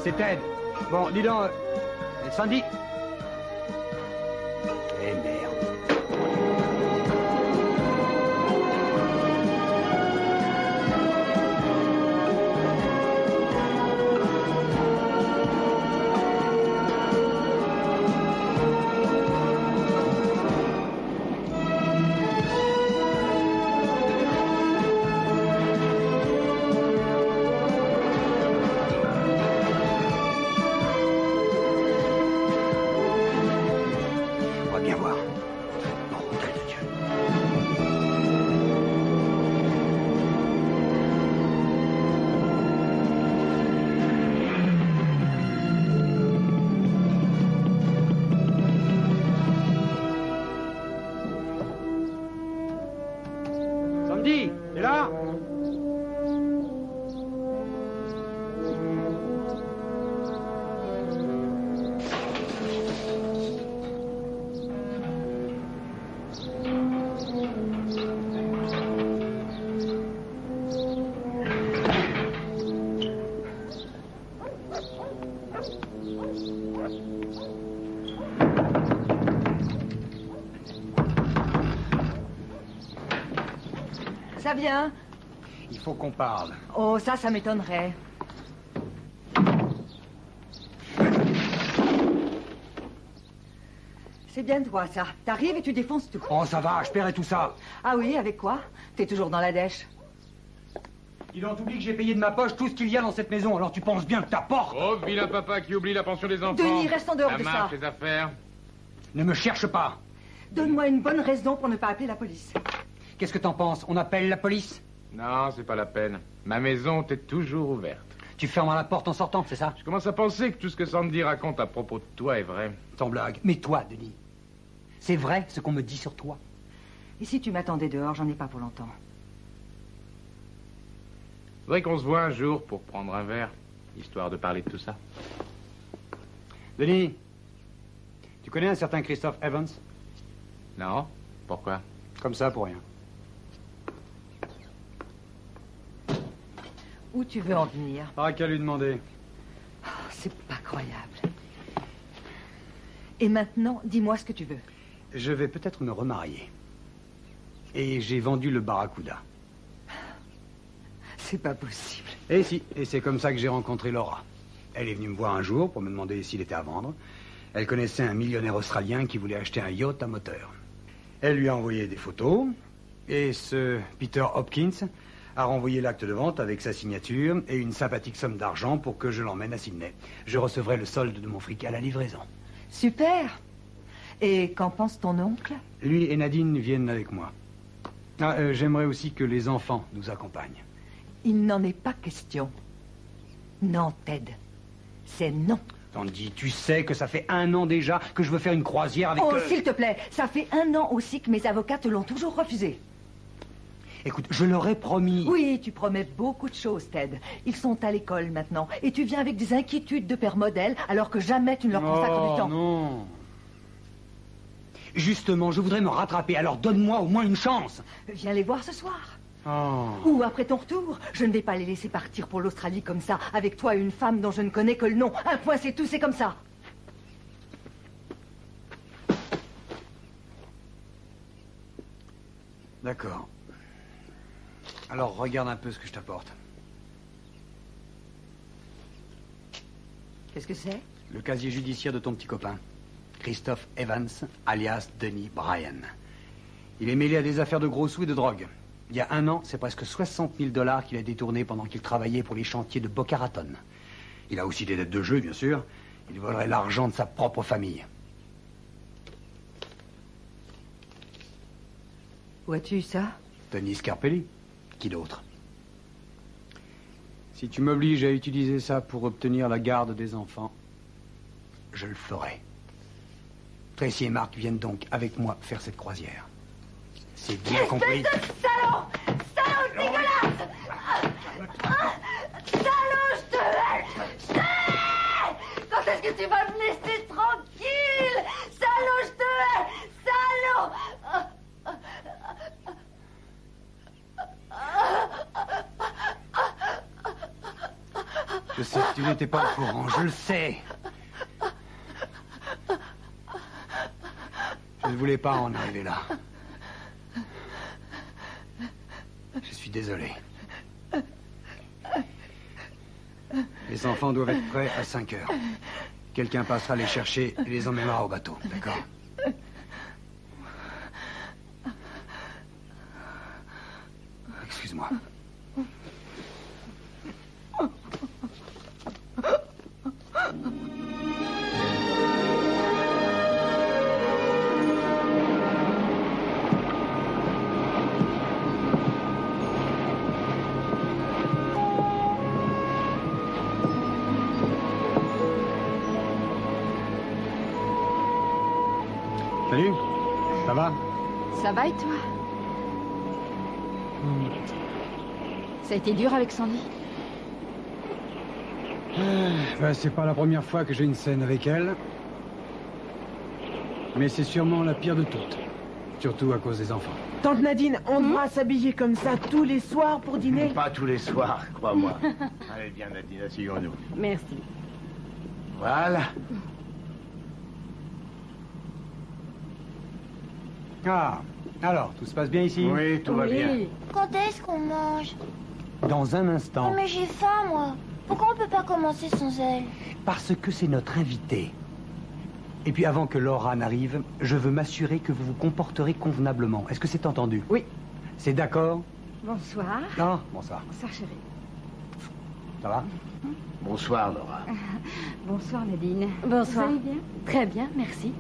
c'est Ted. Bon, dis donc, Sandy. Eh merde. Sandy, t'es là? Ça vient? Il faut qu'on parle. Oh, ça m'étonnerait. C'est bien toi, ça. T'arrives et tu défonces tout. Oh, ça va, je paierai tout ça. Ah oui, avec quoi? T'es toujours dans la dèche. Dis donc, t'oublies que j'ai payé de ma poche tout ce qu'il y a dans cette maison, alors tu penses bien que t'apportes. Oh, vilain papa qui oublie la pension des enfants. Denis, reste en dehors de ça. La marche, les affaires. Ne me cherche pas. Donne-moi une bonne raison pour ne pas appeler la police. Qu'est-ce que t'en penses? On appelle la police? Non, c'est pas la peine. Ma maison t'est toujours ouverte. Tu fermes la porte en sortant, c'est ça? Je commence à penser que tout ce que Sandy raconte à propos de toi est vrai. Sans blague. Mais toi, Denis, c'est vrai ce qu'on me dit sur toi? Et si tu m'attendais dehors, j'en ai pas pour longtemps. Faudrait qu'on se voit un jour pour prendre un verre, histoire de parler de tout ça. Denis, tu connais un certain Christophe Evans? Non? Pourquoi? Comme ça, pour rien. Où tu veux en venir? Pas qu'à lui demander. Oh, c'est pas croyable. Et maintenant, dis-moi ce que tu veux. Je vais peut-être me remarier. Et j'ai vendu le Barracuda. C'est pas possible. Et si, et c'est comme ça que j'ai rencontré Laura. Elle est venue me voir un jour pour me demander s'il était à vendre. Elle connaissait un millionnaire australien qui voulait acheter un yacht à moteur. Elle lui a envoyé des photos, et ce Peter Hopkins a renvoyé l'acte de vente avec sa signature et une sympathique somme d'argent pour que je l'emmène à Sydney. Je recevrai le solde de mon fric à la livraison. Super. Et qu'en pense ton oncle? Lui et Nadine viennent avec moi. J'aimerais aussi que les enfants nous accompagnent. Il n'en est pas question. Non, Ted. C'est non. Sandy, tu sais que ça fait 1 an déjà que je veux faire une croisière avec... Oh, s'il te plaît, ça fait 1 an aussi que mes avocats te l'ont toujours refusé. Écoute, je leur ai promis... Oui, tu promets beaucoup de choses, Ted. Ils sont à l'école maintenant, et tu viens avec des inquiétudes de père modèle, alors que jamais tu ne leur consacres du temps. Non. Justement, je voudrais me rattraper, alors donne-moi au moins une chance. Viens les voir ce soir. Oh. Ou après ton retour. Je ne vais pas les laisser partir pour l'Australie comme ça, avec toi et une femme dont je ne connais que le nom. Un point, c'est tout, c'est comme ça. D'accord. Alors, regarde un peu ce que je t'apporte. Qu'est-ce que c'est? Le casier judiciaire de ton petit copain, Christophe Evans, alias Denis Bryan. Il est mêlé à des affaires de gros sous et de drogue. Il y a 1 an, c'est presque 60 000 $ qu'il a détourné pendant qu'il travaillait pour les chantiers de Boca Raton. Il a aussi des dettes de jeu, bien sûr. Il volerait l'argent de sa propre famille. Où as-tu eu ça? Tony Scarpelli. Qui d'autre? Si tu m'obliges à utiliser ça pour obtenir la garde des enfants, je le ferai. Tracy et Marc viennent donc avec moi faire cette croisière. C'est bien compris. Espèce de salaud! Salaud dégueulasse! Salaud, je te hais! Je te hais! Quand est-ce que tu vas me laisser tranquille? Salaud, je te hais! Salaud! Je sais que tu n'étais pas au courant, je le sais. Je ne voulais pas en arriver là. Je suis désolé. Les enfants doivent être prêts à 5 heures. Quelqu'un passera les chercher et les emmènera au bateau, d'accord? Excuse-moi. Salut, ça va? Ça va et toi? Ça a été dur avec Sandy? C'est pas la première fois que j'ai une scène avec elle. Mais c'est sûrement la pire de toutes. Surtout à cause des enfants. Tante Nadine, on doit s'habiller comme ça tous les soirs pour dîner? Pas tous les soirs, crois-moi. Allez, bien, Nadine, asseyons-nous. Merci. Voilà. Ah, alors, tout se passe bien ici? Oui, tout va bien. Quand est-ce qu'on mange? Dans un instant. Mais j'ai faim, moi. Pourquoi on peut pas commencer sans elle? Parce que c'est notre invité. Et puis avant que Laura n'arrive, je veux m'assurer que vous vous comporterez convenablement. Est-ce que c'est entendu? Oui. C'est d'accord? Bonsoir. Ah, bonsoir. Bonsoir, chérie. Ça va? Bonsoir, Laura. Bonsoir, Nadine. Bonsoir. Vous allez bien? Très bien, merci.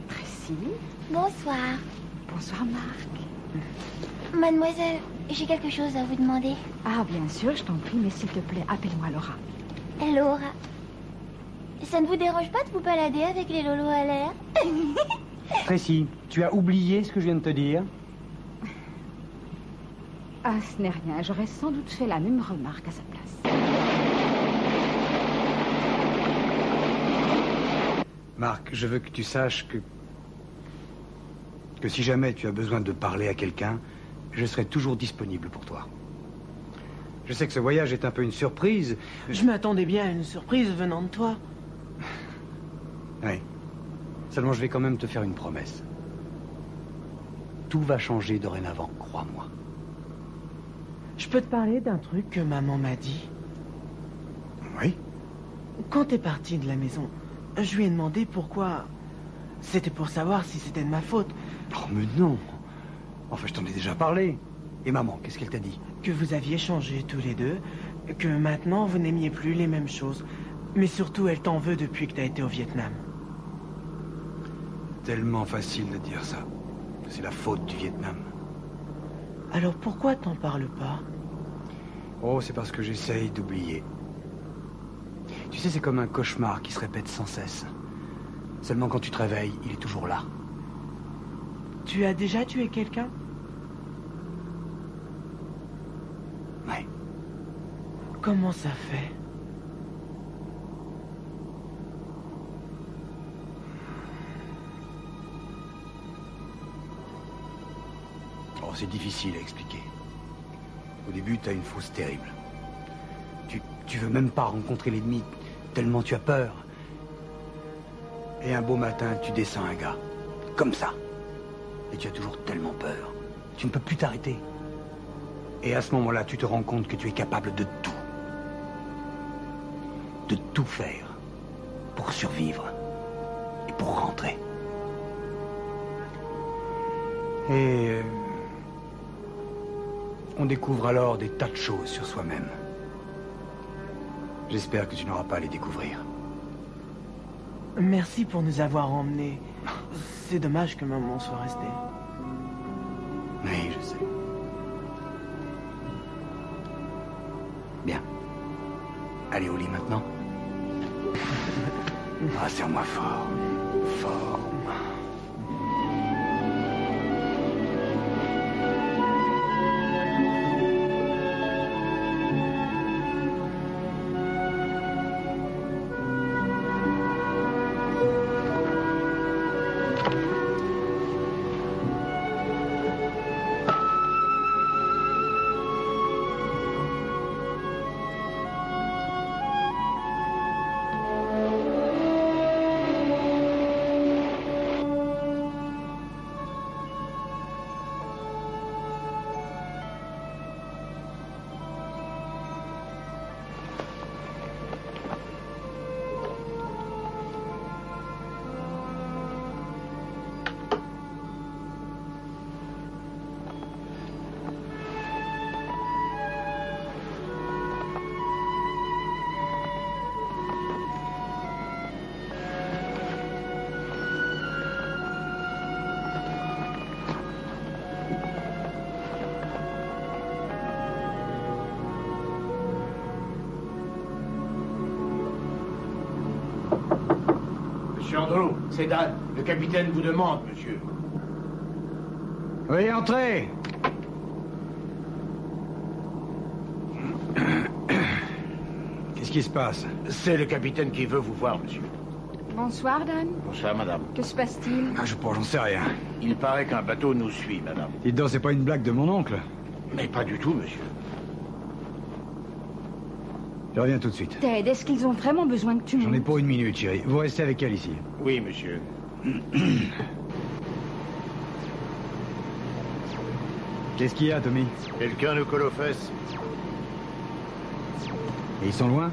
Tracy. Bonsoir. Bonsoir, Marc. Mademoiselle, j'ai quelque chose à vous demander. Ah, bien sûr, je t'en prie, mais s'il te plaît, appelle-moi Laura. Laura. Ça ne vous dérange pas de vous balader avec les lolos à l'air? Tracy, tu as oublié ce que je viens de te dire? Ah, ce n'est rien. J'aurais sans doute fait la même remarque à sa place. Marc, je veux que tu saches que si jamais tu as besoin de parler à quelqu'un, je serai toujours disponible pour toi. Je sais que ce voyage est un peu une surprise. Je m'attendais bien à une surprise venant de toi. Oui. Seulement, je vais quand même te faire une promesse. Tout va changer dorénavant, crois-moi. Je peux te parler d'un truc que maman m'a dit. Oui? Quand t'es parti de la maison, je lui ai demandé pourquoi. C'était pour savoir si c'était de ma faute. Oh, mais non. Enfin, je t'en ai déjà parlé. Et maman, qu'est-ce qu'elle t'a dit? Que vous aviez changé tous les deux. Que maintenant, vous n'aimiez plus les mêmes choses. Mais surtout, elle t'en veut depuis que t'as été au Vietnam. Tellement facile de dire ça. C'est la faute du Vietnam. Alors pourquoi t'en parles pas? Oh, c'est parce que j'essaye d'oublier. Tu sais, c'est comme un cauchemar qui se répète sans cesse. Seulement quand tu te réveilles, il est toujours là. Tu as déjà tué quelqu'un? Oui. Comment ça fait? Oh, c'est difficile à expliquer. Au début, t'as une fausse terrible. Tu veux même pas rencontrer l'ennemi, tellement tu as peur. Et un beau matin, tu descends un gars. Comme ça. Et tu as toujours tellement peur. Tu ne peux plus t'arrêter. Et à ce moment-là, tu te rends compte que tu es capable de tout. De tout faire. Pour survivre. Et pour rentrer. Et... on découvre alors des tas de choses sur soi-même. J'espère que tu n'auras pas à les découvrir. Merci pour nous avoir emmenés. C'est dommage que maman soit restée. Oui, je sais. Bien. Allez au lit maintenant. Ah, serre-moi fort. Fort. Monsieur Andrew, c'est Dan. Le capitaine vous demande, monsieur. Oui, entrez. Qu'est-ce qui se passe? C'est le capitaine qui veut vous voir, monsieur. Bonsoir, Dan. Bonsoir, madame. Que se passe-t-il? Ah, j'en sais rien. Il paraît qu'un bateau nous suit, madame. Dites donc, c'est pas une blague de mon oncle? Mais pas du tout, monsieur. Je reviens tout de suite. Ted, est-ce qu'ils ont vraiment besoin que tu montes? J'en ai pour 1 minute, chérie. Vous restez avec elle ici. Oui, monsieur. Qu'est-ce qu'il y a, Tommy? Quelqu'un nous colle aux fesses. Et ils sont loin?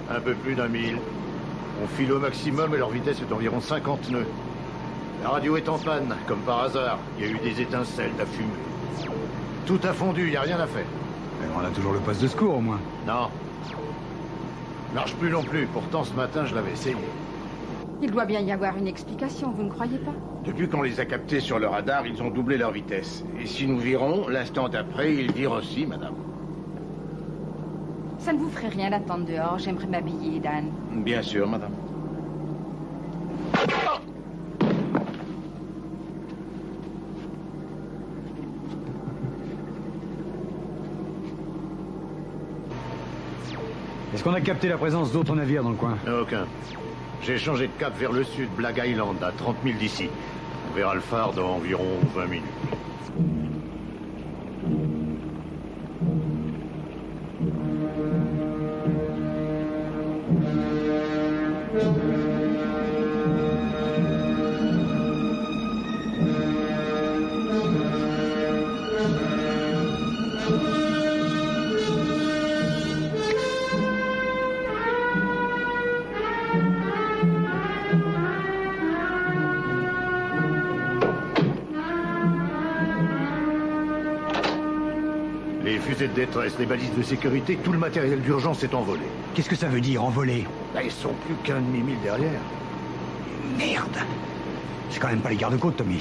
Un peu plus d'1 000. On file au maximum et leur vitesse est d'environ 50 nœuds. La radio est en panne, comme par hasard. Il y a eu des étincelles, de la fumée. Tout a fondu, il n'y a rien à faire. Mais on a toujours le poste de secours, au moins. Non. Marche plus non plus. Pourtant, ce matin, je l'avais essayé. Il doit bien y avoir une explication, vous ne croyez pas? Depuis qu'on les a captés sur le radar, ils ont doublé leur vitesse. Et si nous virons, l'instant d'après, ils virent aussi, madame. Ça ne vous ferait rien d'attendre dehors, j'aimerais m'habiller, Dan. Bien sûr, madame. Est-ce qu'on a capté la présence d'autres navires dans le coin? Aucun. J'ai changé de cap vers le sud, Black Island, à 30 000 d'ici. On verra le phare dans environ 20 minutes. Les fusées de détresse, les balises de sécurité, tout le matériel d'urgence est envolé. Qu'est-ce que ça veut dire, envoler? Là, ils sont plus qu'un demi-mille derrière. Merde! C'est quand même pas les gardes-côtes, Tommy.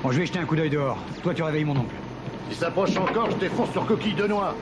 Bon, je vais jeter un coup d'œil dehors. Toi, tu réveilles mon oncle. S'ils s'approchent encore, je défonce leur coquille de noix.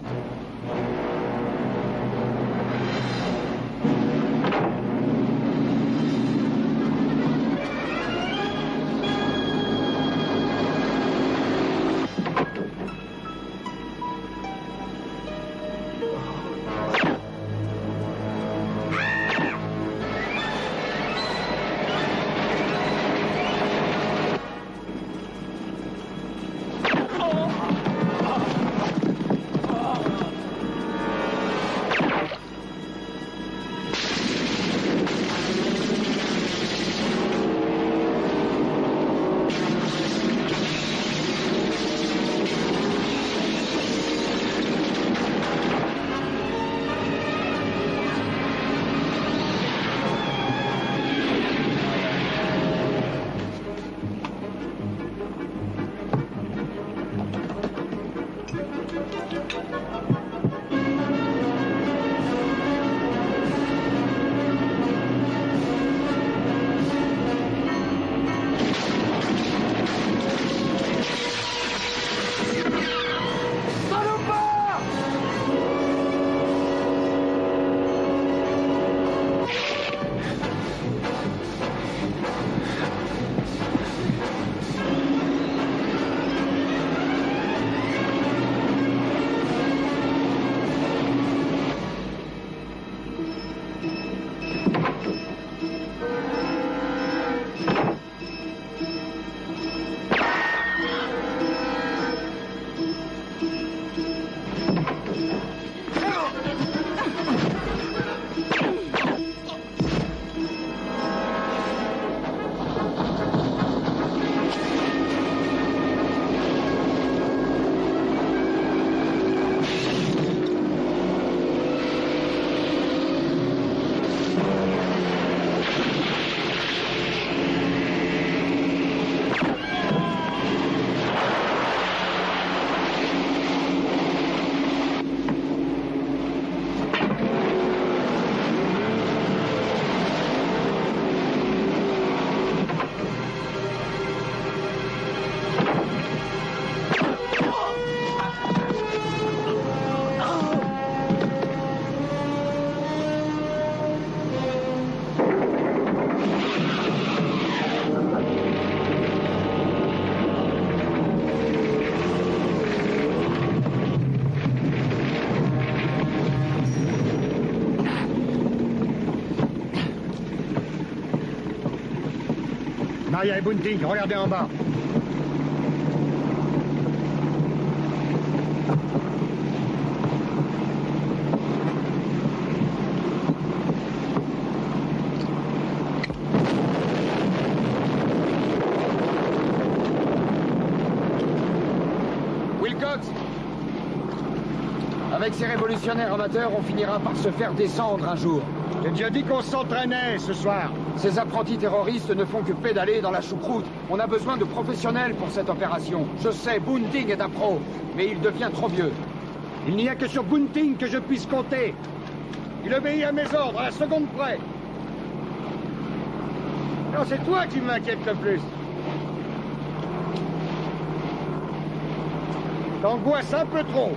Maria et Bunting, regardez en bas. Wilcox! Avec ces révolutionnaires amateurs, on finira par se faire descendre un jour. J'ai déjà dit qu'on s'entraînait ce soir. Ces apprentis terroristes ne font que pédaler dans la choucroute. On a besoin de professionnels pour cette opération. Je sais, Bunting est un pro, mais il devient trop vieux. Il n'y a que sur Bunting que je puisse compter. Il obéit à mes ordres à la seconde près. Non, c'est toi qui m'inquiète le plus. T'angoisses un peu trop.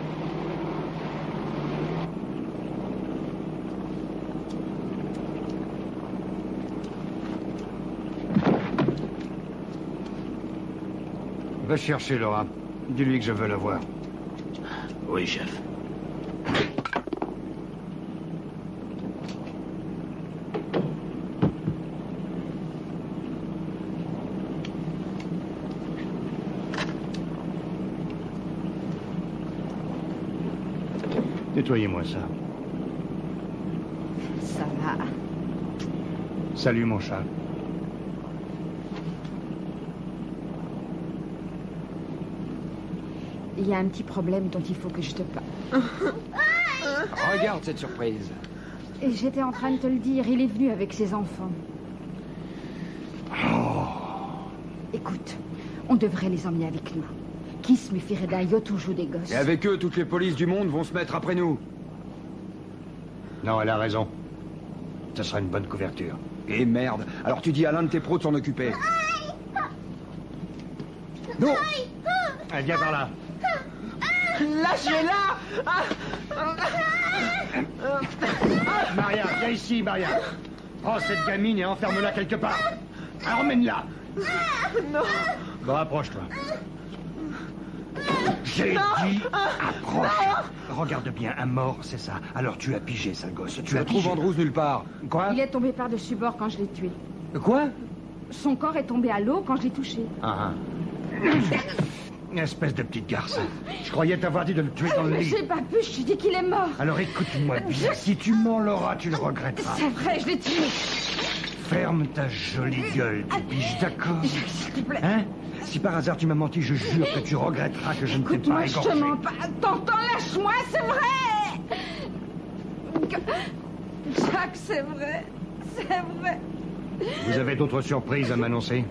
Va chercher Laura. Dis-lui que je veux la voir. Oui, chef. Nettoyez-moi ça. Ça va. Salut, mon chat. Il y a un petit problème dont il faut que je te parle. Regarde cette surprise. Et j'étais en train de te le dire, il est venu avec ses enfants. Écoute, on devrait les emmener avec nous. Qui se méfierait d'un yacht où jouent des gosses? Et avec eux, toutes les polices du monde vont se mettre après nous. Non, elle a raison. Ça sera une bonne couverture. Et merde. Alors tu dis à l'un de tes pros de s'en occuper. Non. Allez, viens par là. Lâchez-la! Maria, viens ici, Maria. Prends cette gamine et enferme-la quelque part. Emmène-la. Non! Bon, approche-toi. J'ai dit approche. Regarde bien, un mort, c'est ça. Alors tu as pigé, sale gosse. Tu as trouve pigé. Andrews nulle part. Quoi? Il est tombé par-dessus bord quand je l'ai tué. Quoi? Son corps est tombé à l'eau quand je l'ai touché. Ah. Espèce de petite garce. Je croyais t'avoir dit de le tuer dans le lit. J'ai pas pu, je t'ai dit qu'il est mort. Alors écoute-moi bien. Si tu mens, Laura, tu le regretteras. C'est vrai, je l'ai tué. Ferme ta jolie gueule, tu biche, d'accord? S'il te plaît. Hein? Si par hasard tu m'as menti, je jure que tu regretteras que je ne t'ai pas Écoute-moi, je te égorgé. mens pas. T'entends, lâche-moi, c'est vrai. Jack, c'est vrai. C'est vrai. Vous avez d'autres surprises à m'annoncer?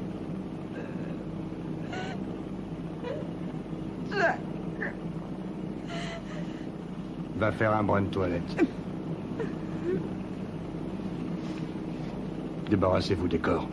Va faire un brin de toilette. Débarrassez-vous des corps.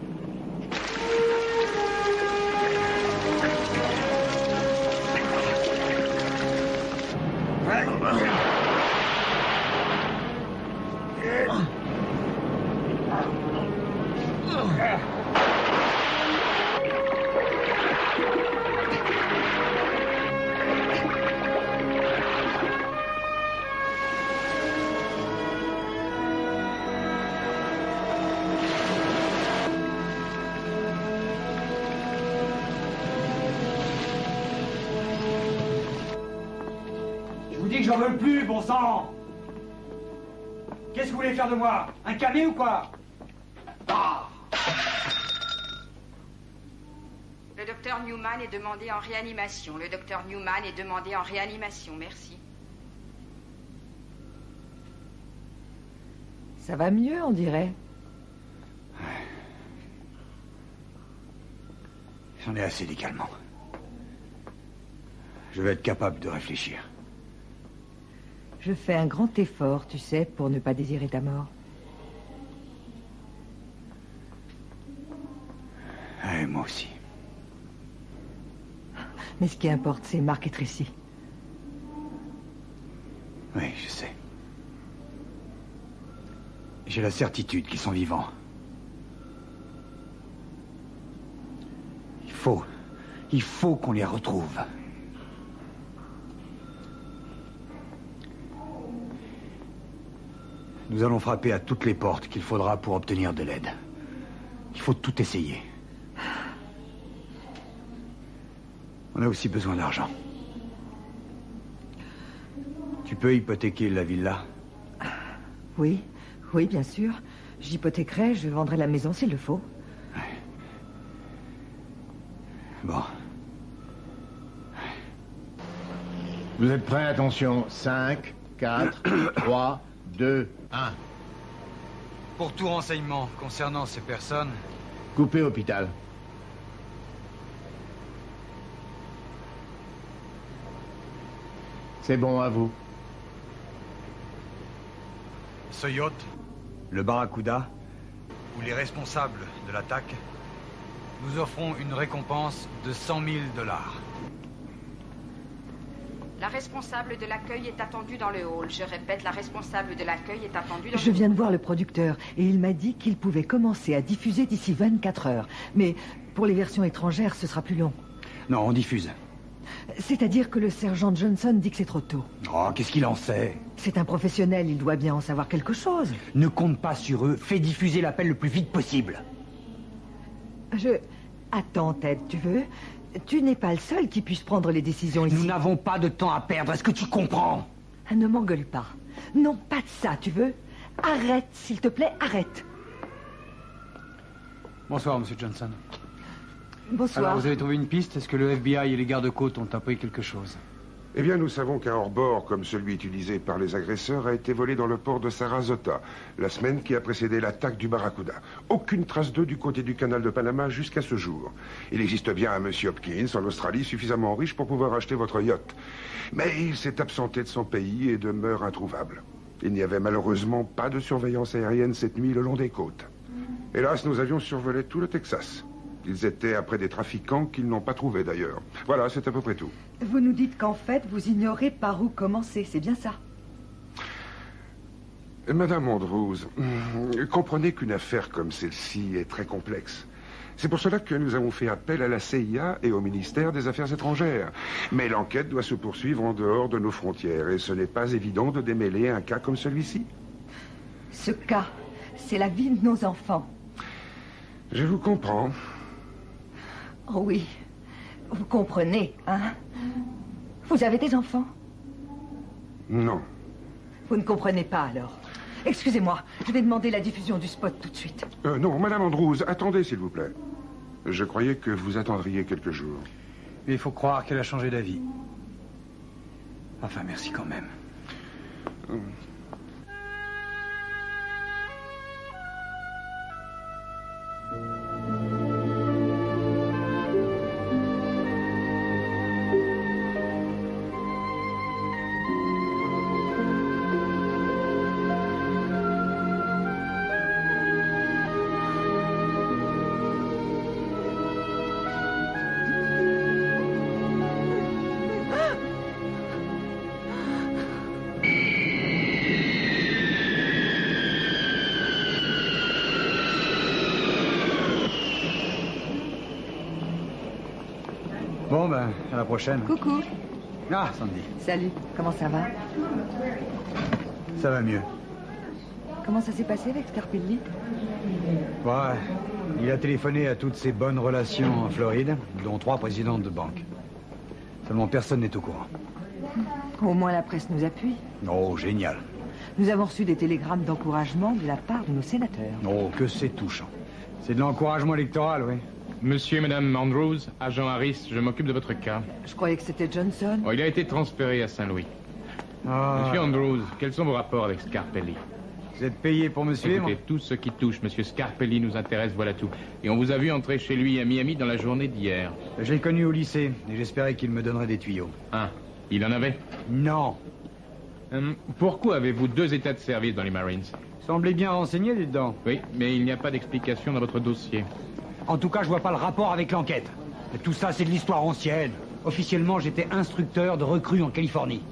J'en veux plus, bon sang! Qu'est-ce que vous voulez faire de moi? Un camé ou quoi? Ah! Le docteur Newman est demandé en réanimation. Le docteur Newman est demandé en réanimation. Merci. Ça va mieux, on dirait. J'en ai assez des calmants. Je vais être capable de réfléchir. Je fais un grand effort, tu sais, pour ne pas désirer ta mort. Ouais, moi aussi. Mais ce qui importe, c'est Mark et Tracy. Oui, je sais. J'ai la certitude qu'ils sont vivants. Il faut qu'on les retrouve. Nous allons frapper à toutes les portes qu'il faudra pour obtenir de l'aide. Il faut tout essayer. On a aussi besoin d'argent. Tu peux hypothéquer la villa? Oui, oui, bien sûr. J'hypothéquerai, je vendrai la maison s'il le faut. Bon. Vous êtes prêts? Attention. 5, 4, 3, 2, 1. Pour tout renseignement concernant ces personnes... Coupez hôpital. C'est bon, à vous. Ce yacht, le Barracuda, ou les responsables de l'attaque, nous offrons une récompense de 100 000 $. La responsable de l'accueil est attendue dans le hall. Je répète, la responsable de l'accueil est attendue dans le hall. Je viens de voir le producteur et il m'a dit qu'il pouvait commencer à diffuser d'ici 24 heures. Mais pour les versions étrangères, ce sera plus long. Non, on diffuse. C'est-à-dire que le sergent Johnson dit que c'est trop tôt. Oh, qu'est-ce qu'il en sait? C'est un professionnel, il doit bien en savoir quelque chose. Ne compte pas sur eux, fais diffuser l'appel le plus vite possible. Attends, Ted, tu veux? Tu n'es pas le seul qui puisse prendre les décisions ici. Nous n'avons pas de temps à perdre, est-ce que tu comprends? Ne m'engueule pas. Non, pas de ça, tu veux? Arrête, s'il te plaît, arrête. Bonsoir, monsieur Johnson. Bonsoir. Alors, vous avez trouvé une piste? Est-ce que le FBI et les gardes-côtes ont appris quelque chose? Eh bien, nous savons qu'un hors-bord, comme celui utilisé par les agresseurs, a été volé dans le port de Sarasota, la semaine qui a précédé l'attaque du Barracuda. Aucune trace d'eux du côté du canal de Panama jusqu'à ce jour. Il existe bien un monsieur Hopkins en Australie suffisamment riche pour pouvoir acheter votre yacht. Mais il s'est absenté de son pays et demeure introuvable. Il n'y avait malheureusement pas de surveillance aérienne cette nuit le long des côtes. Hélas, nous avions survolé tout le Texas. Ils étaient après des trafiquants qu'ils n'ont pas trouvés d'ailleurs. Voilà, c'est à peu près tout. Vous nous dites qu'en fait, vous ignorez par où commencer, c'est bien ça? Madame Andrews, comprenez qu'une affaire comme celle-ci est très complexe. C'est pour cela que nous avons fait appel à la CIA et au ministère des Affaires étrangères. Mais l'enquête doit se poursuivre en dehors de nos frontières et ce n'est pas évident de démêler un cas comme celui-ci. Ce cas, c'est la vie de nos enfants. Je vous comprends. Oh oui, vous comprenez, hein? Vous avez des enfants? Non. Vous ne comprenez pas, alors. Excusez-moi, je vais demander la diffusion du spot tout de suite. Non, Madame Andrews, attendez, s'il vous plaît. Je croyais que vous attendriez quelques jours. Mais il faut croire qu'elle a changé d'avis. Enfin, merci quand même. Bon, ben, à la prochaine. Coucou. Ah, Sandy. Salut, comment ça va? Ça va mieux. Comment ça s'est passé avec Scarpelli? Ouais, il a téléphoné à toutes ses bonnes relations en Floride, dont 3 présidentes de banque. Seulement personne n'est au courant. Au moins la presse nous appuie. Oh, génial. Nous avons reçu des télégrammes d'encouragement de la part de nos sénateurs. Oh, que c'est touchant. C'est de l'encouragement électoral, oui. Monsieur et Madame Andrews, agent Harris, je m'occupe de votre cas. Je croyais que c'était Johnson. Oh, il a été transféré à Saint-Louis. Monsieur Andrews, quels sont vos rapports avec Scarpelli? Vous êtes payé pour me suivre? Écoutez, tout ce qui touche Monsieur Scarpelli nous intéresse, voilà tout. Et on vous a vu entrer chez lui à Miami dans la journée d'hier. Je l'ai connu au lycée, et j'espérais qu'il me donnerait des tuyaux. Ah, il en avait? Non. Pourquoi avez-vous 2 états de service dans les Marines? Semblez bien renseigné, dites-donc. Oui, mais il n'y a pas d'explication dans votre dossier. En tout cas, je vois pas le rapport avec l'enquête. Tout ça, c'est de l'histoire ancienne. Officiellement, j'étais instructeur de recrues en Californie.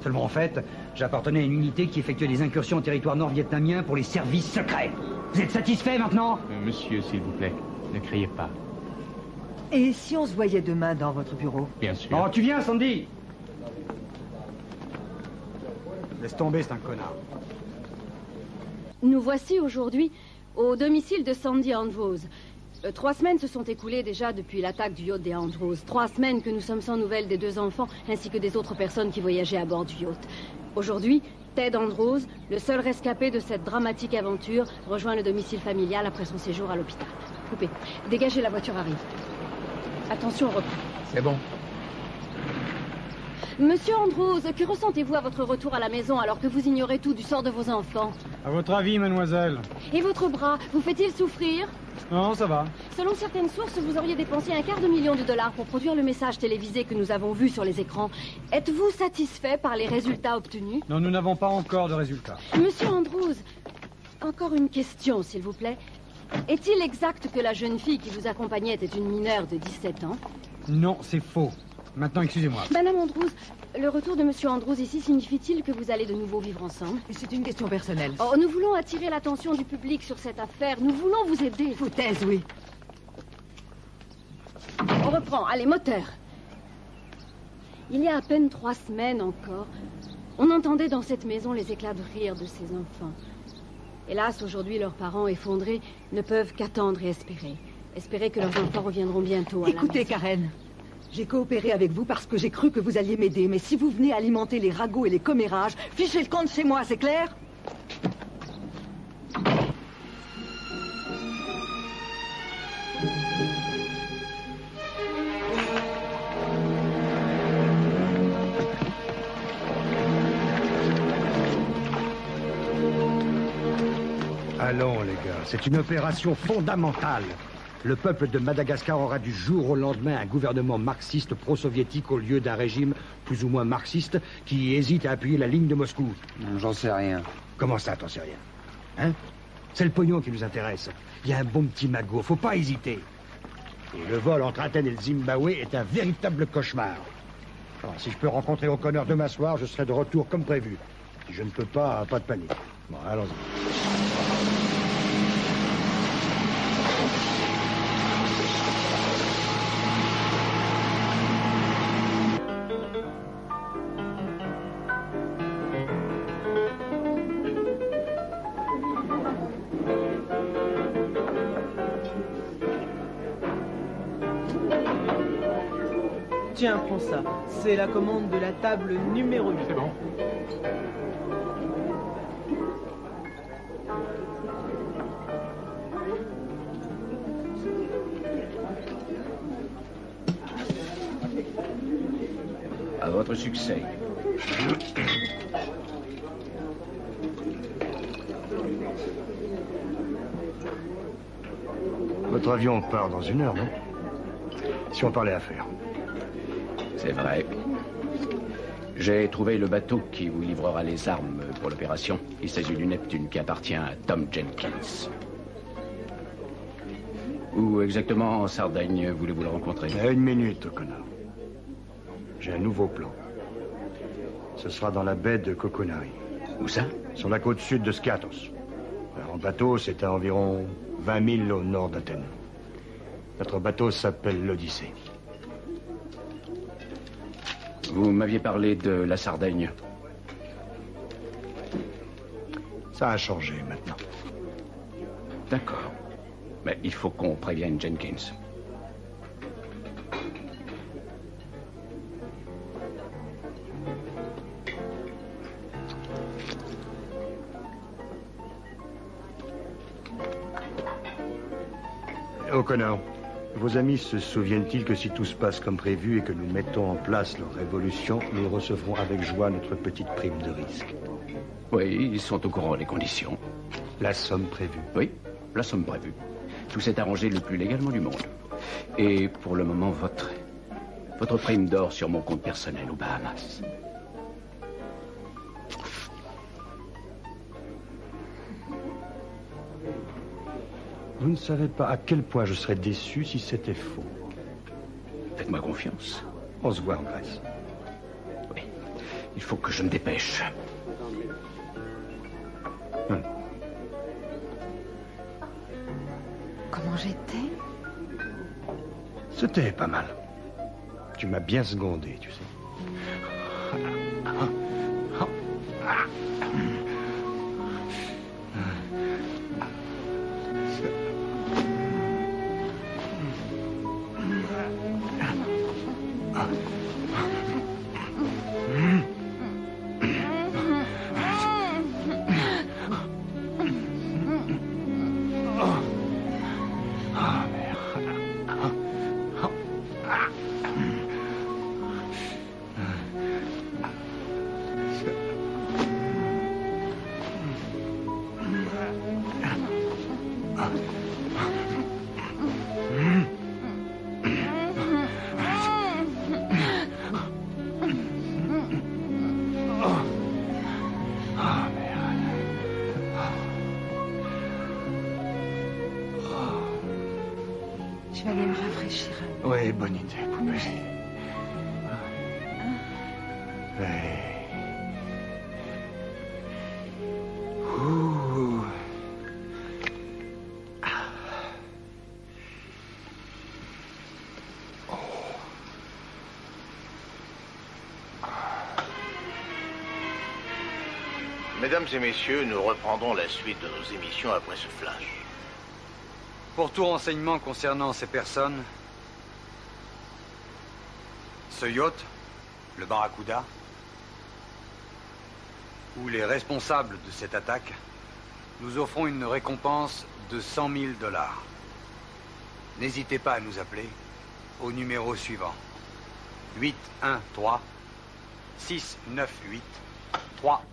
Seulement, en fait, j'appartenais à une unité qui effectuait des incursions en territoire nord-vietnamien pour les services secrets. Vous êtes satisfait maintenant? Monsieur, s'il vous plaît, ne criez pas. Et si on se voyait demain dans votre bureau? Bien sûr. Oh, tu viens, Sandy? Laisse tomber, c'est un connard. Nous voici aujourd'hui au domicile de Sandy Andrews. 3 semaines se sont écoulées déjà depuis l'attaque du yacht des Andrews. 3 semaines que nous sommes sans nouvelles des 2 enfants, ainsi que des autres personnes qui voyageaient à bord du yacht. Aujourd'hui, Ted Andrews, le seul rescapé de cette dramatique aventure, rejoint le domicile familial après son séjour à l'hôpital. Coupé. Dégagez, la voiture arrive. Attention, on reprend. C'est bon. Monsieur Andrews, que ressentez-vous à votre retour à la maison alors que vous ignorez tout du sort de vos enfants? À votre avis, mademoiselle? Et votre bras, vous fait-il souffrir? Non, ça va. Selon certaines sources, vous auriez dépensé $250,000 pour produire le message télévisé que nous avons vu sur les écrans. Êtes-vous satisfait par les résultats obtenus? Non, nous n'avons pas encore de résultats. Monsieur Andrews, encore une question, s'il vous plaît. Est-il exact que la jeune fille qui vous accompagnait était une mineure de 17 ans? Non, c'est faux. Maintenant, excusez-moi. Madame Andrews, le retour de Monsieur Andrews ici signifie-t-il que vous allez de nouveau vivre ensemble? C'est une question personnelle. Oh, nous voulons attirer l'attention du public sur cette affaire. Nous voulons vous aider. Foutaise, oui. On reprend. Allez, moteur. Il y a à peine 3 semaines encore, on entendait dans cette maison les éclats de rire de ces enfants. Hélas, aujourd'hui, leurs parents effondrés ne peuvent qu'attendre et espérer. Espérer que leurs enfants reviendront bientôt à la Écoutez, maison. Karen, j'ai coopéré avec vous parce que j'ai cru que vous alliez m'aider. Mais si vous venez alimenter les ragots et les commérages, fichez le compte chez moi, c'est clair? Allons, les gars, c'est une opération fondamentale. Le peuple de Madagascar aura du jour au lendemain un gouvernement marxiste pro-soviétique au lieu d'un régime plus ou moins marxiste qui hésite à appuyer la ligne de Moscou. J'en sais rien. Comment ça, t'en sais rien? Hein? C'est le pognon qui nous intéresse. Il y a un bon petit magot, faut pas hésiter. Et le vol entre Athènes et le Zimbabwe est un véritable cauchemar. Alors, si je peux rencontrer O'Connor demain soir, je serai de retour comme prévu. Si je ne peux pas, pas de panique. Bon, allons-y. Tiens, prends ça. C'est la commande de la table numéro 8. C'est bon. À votre succès. Votre avion part dans 1 heure, non? Si on parlait affaires. C'est vrai. J'ai trouvé le bateau qui vous livrera les armes pour l'opération. Il s'agit du Neptune qui appartient à Tom Jenkins. Où exactement en Sardaigne voulez-vous le rencontrer? 1 minute, O'Connor. J'ai un nouveau plan. Ce sera dans la baie de Kokonari. Où ça? Sur la côte sud de Skiathos. En bateau, c'est à environ 20 000 au nord d'Athènes. Notre bateau s'appelle l'Odyssée. Vous m'aviez parlé de la Sardaigne. Ça a changé maintenant. D'accord. Mais il faut qu'on prévienne Jenkins. O'Connor, vos amis se souviennent-ils que si tout se passe comme prévu et que nous mettons en place leur révolution, nous recevrons avec joie notre petite prime de risque? Oui, ils sont au courant des conditions. La somme prévue? Oui, la somme prévue. Tout s'est arrangé le plus légalement du monde. Et pour le moment, votre prime d'or sur mon compte personnel aux Bahamas. Vous ne savez pas à quel point je serais déçu si c'était faux. Faites-moi confiance. On se voit en Grèce. Oui, il faut que je me dépêche. Comment j'étais? C'était pas mal. Tu m'as bien secondé, tu sais. Je vais aller me rafraîchir. Oui, bonne idée, poupée. Ouais. Ouh. Mesdames et messieurs, nous reprendrons la suite de nos émissions après ce flash. Pour tout renseignement concernant ces personnes, ce yacht, le Barracuda, ou les responsables de cette attaque, nous offrons une récompense de 100 000 $. N'hésitez pas à nous appeler au numéro suivant. 813 698 3.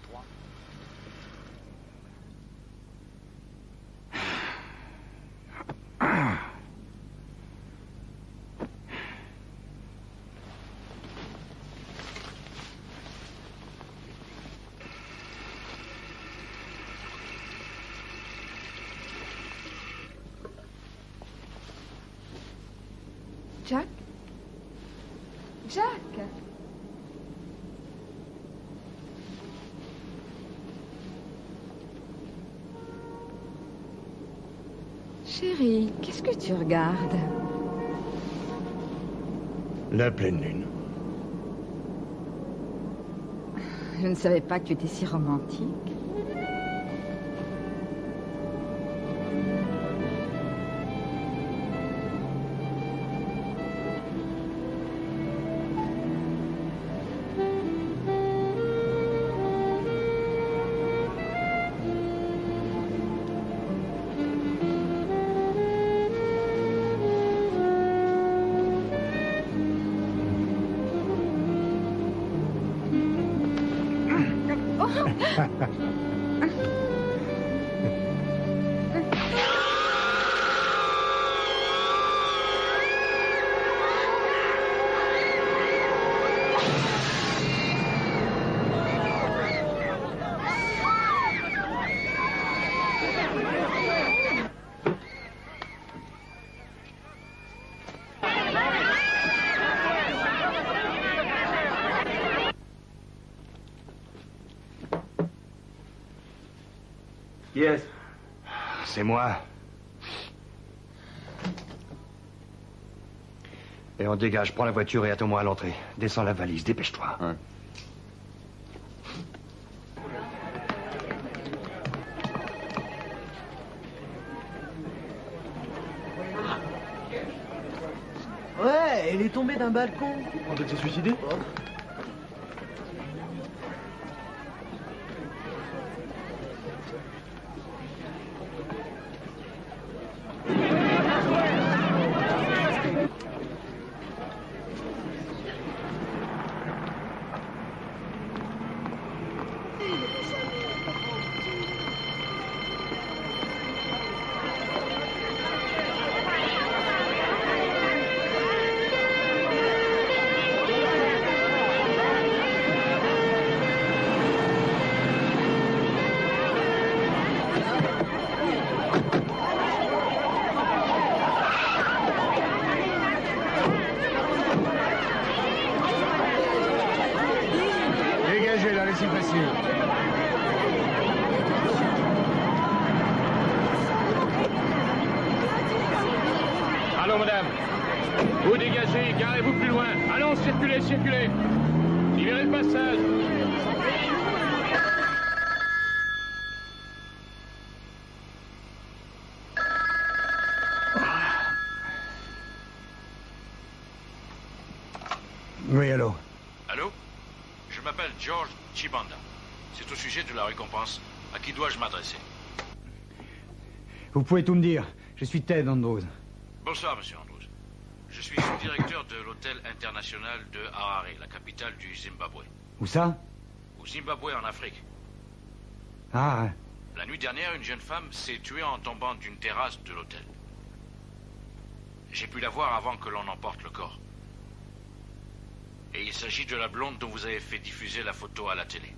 Jack? Jack? Chérie, qu'est-ce que tu regardes? La pleine lune. Je ne savais pas que tu étais si romantique. Yes. C'est moi. Et on dégage, prends la voiture et attends-moi à l'entrée. Descends la valise, dépêche-toi. Ouais. Ouais, elle est tombée d'un balcon. On doit se suicider. Dégagez là, laissez passer. Allons, madame. Vous dégagez, garez-vous plus loin. Allons, circulez, circulez. Libérez le passage. Oui, allô? Allô? Je m'appelle George Chibanda. C'est au sujet de la récompense. À qui dois-je m'adresser? Vous pouvez tout me dire. Je suis Ted Andrews. Bonsoir, monsieur Andrews. Je suis sous-directeur de l'hôtel international de Harare, la capitale du Zimbabwe. Où ça? Au Zimbabwe, en Afrique. Ah, La nuit dernière, une jeune femme s'est tuée en tombant d'une terrasse de l'hôtel. J'ai pu la voir avant que l'on emporte le corps. Et il s'agit de la blonde dont vous avez fait diffuser la photo à la télé.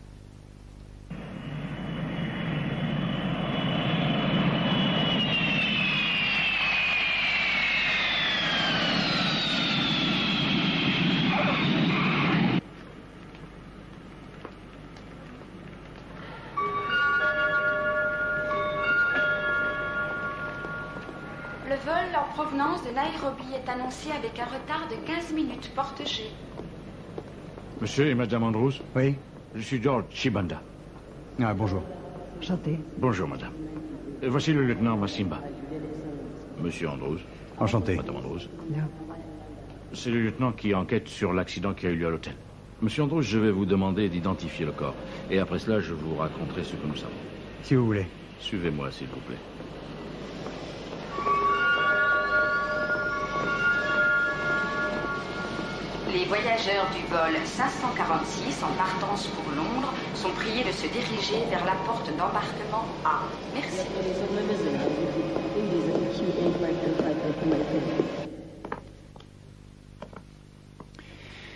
Le vol en provenance de Nairobi est annoncé avec un retard de 15 minutes. Porte G. Monsieur et madame Andrews? Oui. Je suis George Chibanda. Ah, bonjour. Enchanté. Bonjour, madame. Voici le lieutenant Massimba. Monsieur Andrews. Enchanté. Madame Andrews. Bien. C'est le lieutenant qui enquête sur l'accident qui a eu lieu à l'hôtel. Monsieur Andrews, je vais vous demander d'identifier le corps. Et après cela, je vous raconterai ce que nous savons. Si vous voulez. Suivez-moi, s'il vous plaît. Les voyageurs du vol 546 en partance pour Londres sont priés de se diriger vers la porte d'embarquement A. Merci.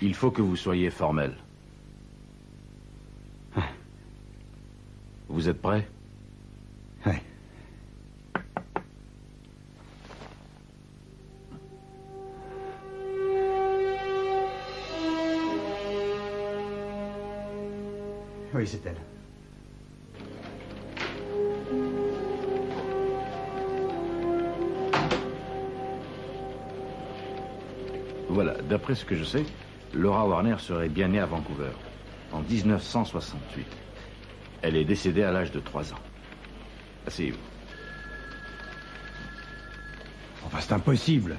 Il faut que vous soyez formel. Vous êtes prêts? Oui. Oui, c'est elle. Voilà, d'après ce que je sais, Laura Warner serait bien née à Vancouver, en 1968. Elle est décédée à l'âge de 3 ans. Asseyez-vous. Enfin, c'est impossible.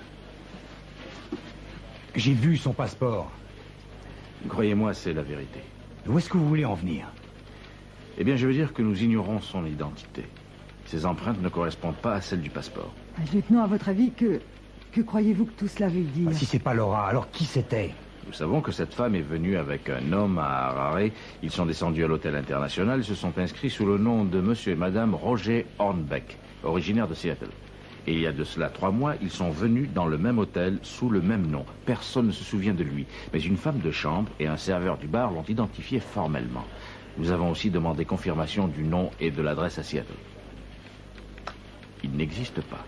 J'ai vu son passeport. Croyez-moi, c'est la vérité. Où est-ce que vous voulez en venir? Eh bien, je veux dire que nous ignorons son identité. Ses empreintes ne correspondent pas à celles du passeport. Lieutenant, à votre avis, que croyez-vous que tout cela veut dire? Si c'est pas Laura, alors qui c'était? Nous savons que cette femme est venue avec un homme à Harare. Ils sont descendus à l'hôtel international et se sont inscrits sous le nom de monsieur et madame Roger Hornbeck, originaires de Seattle. Et il y a de cela 3 mois, ils sont venus dans le même hôtel sous le même nom. Personne ne se souvient de lui. Mais une femme de chambre et un serveur du bar l'ont identifié formellement. Nous avons aussi demandé confirmation du nom et de l'adresse à Seattle. Il n'existe pas.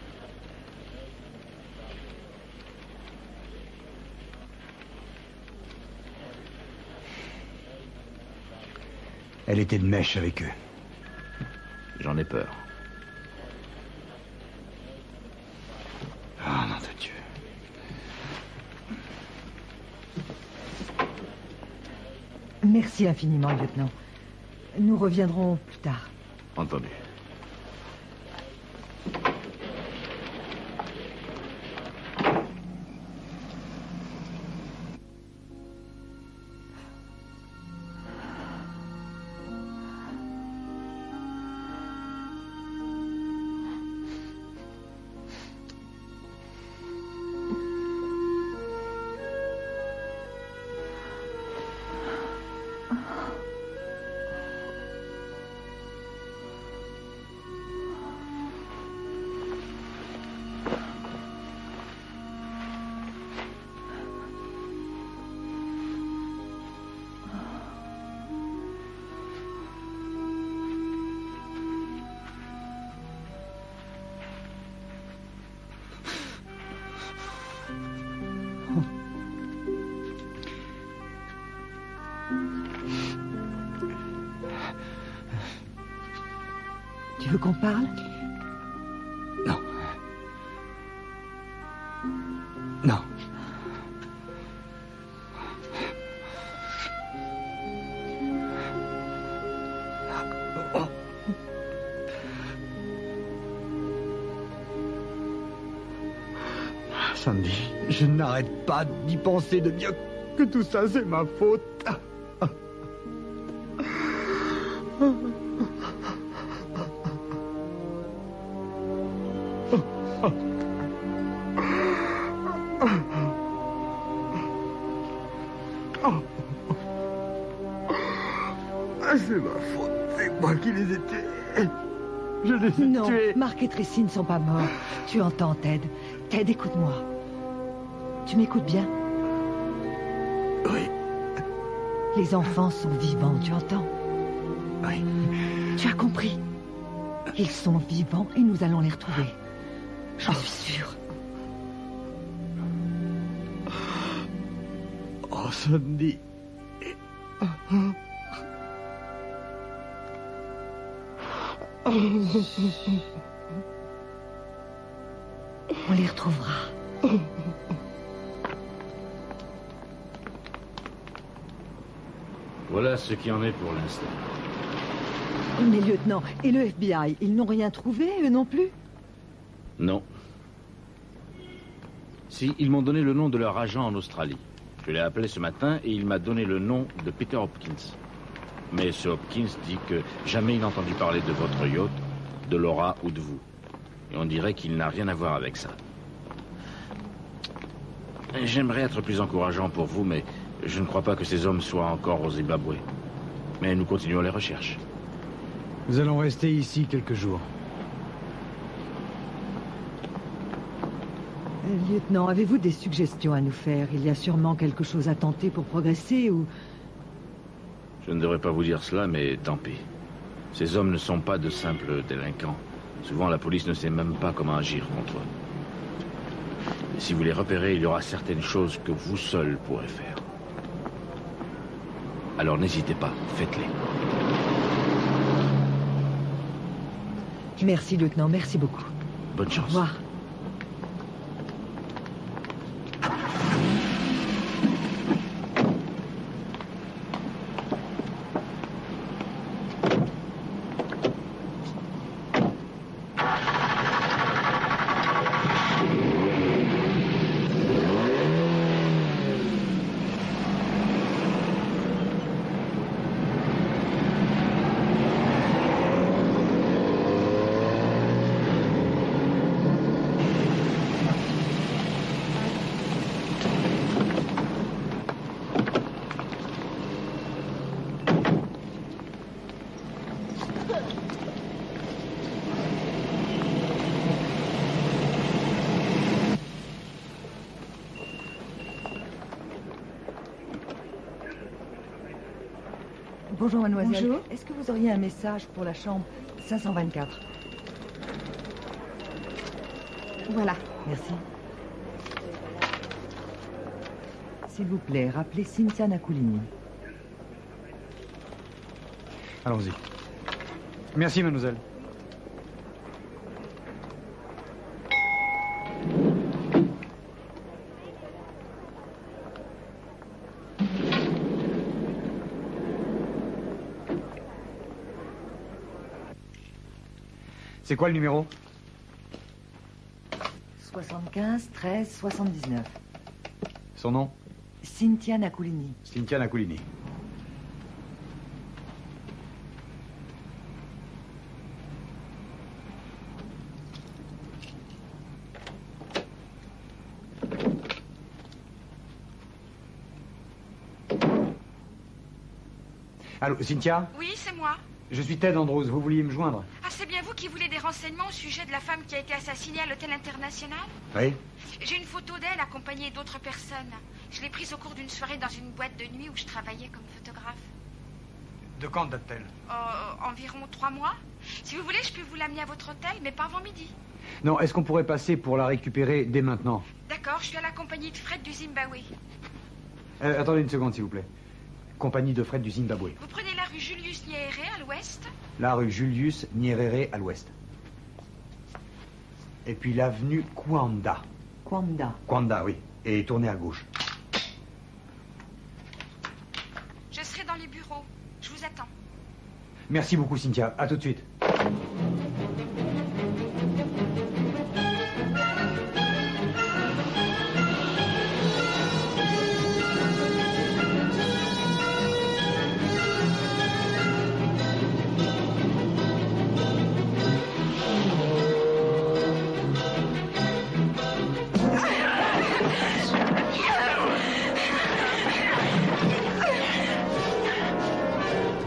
Elle était de mèche avec eux. J'en ai peur. Ah, nom de Dieu. Merci infiniment, lieutenant. Nous reviendrons plus tard. Entendu. Tu veux qu'on parle? Non. Non. Sandy, je n'arrête pas d'y penser, de bien que tout ça, c'est ma faute. C'est ma faute, c'est moi qui les ai tués. Je les ai tués. Non, Marc et Tracy ne sont pas morts. Tu entends, Ted? Ted, écoute-moi. Tu m'écoutes bien? Oui. Les enfants sont vivants, tu entends? Oui. Tu as compris? Ils sont vivants et nous allons les retrouver. J'en suis sûre. Oh, Sandy. On les retrouvera. Voilà ce qui en est pour l'instant. Mais lieutenant, et le FBI, ils n'ont rien trouvé, eux non plus? Non. Si, ils m'ont donné le nom de leur agent en Australie. Je l'ai appelé ce matin et il m'a donné le nom de Peter Hopkins. Mais ce Hopkins dit que jamais il n'a entendu parler de votre yacht, de Laura ou de vous. Et on dirait qu'il n'a rien à voir avec ça. J'aimerais être plus encourageant pour vous, mais je ne crois pas que ces hommes soient encore au Zimbabwe. Mais nous continuons les recherches. Nous allons rester ici quelques jours. Lieutenant, avez-vous des suggestions à nous faire? Il y a sûrement quelque chose à tenter pour progresser ou... Je ne devrais pas vous dire cela, mais tant pis. Ces hommes ne sont pas de simples délinquants. Souvent, la police ne sait même pas comment agir contre eux. Et si vous les repérez, il y aura certaines choses que vous seul pourrez faire. Alors n'hésitez pas, faites-les. Merci, lieutenant, merci beaucoup. Bonne chance. Au revoir. Bonjour, mademoiselle. Bonjour. Est-ce que vous auriez un message pour la chambre 524? Voilà. Merci. S'il vous plaît, rappelez Cynthia Nakulini. Allons-y. Merci, mademoiselle. C'est quoi le numéro? 75 13 79. Son nom? Cynthia Nakulini. Cynthia Nakulini. Allô, Cynthia? Oui, c'est moi. Je suis Ted Andrews, vous vouliez me joindre? Ah, c'est bien vous qui voulez des renseignements au sujet de la femme qui a été assassinée à l'hôtel international? Oui. J'ai une photo d'elle accompagnée d'autres personnes. Je l'ai prise au cours d'une soirée dans une boîte de nuit où je travaillais comme photographe. De quand date-t-elle? Environ 3 mois. Si vous voulez, je peux vous l'amener à votre hôtel, mais pas avant midi. Non, est-ce qu'on pourrait passer pour la récupérer dès maintenant? D'accord, je suis à la compagnie de Fred du Zimbabwe. Attendez une seconde, s'il vous plaît. Compagnie de Fred du Zimbabwe. Vous prenez la rue Julius Nyerere à l'ouest? La rue Julius Nyerere à l'ouest. Et puis l'avenue Kwanda. Kwanda. Kwanda, oui. Et tournez à gauche. Je serai dans les bureaux. Je vous attends. Merci beaucoup, Cynthia. À tout de suite.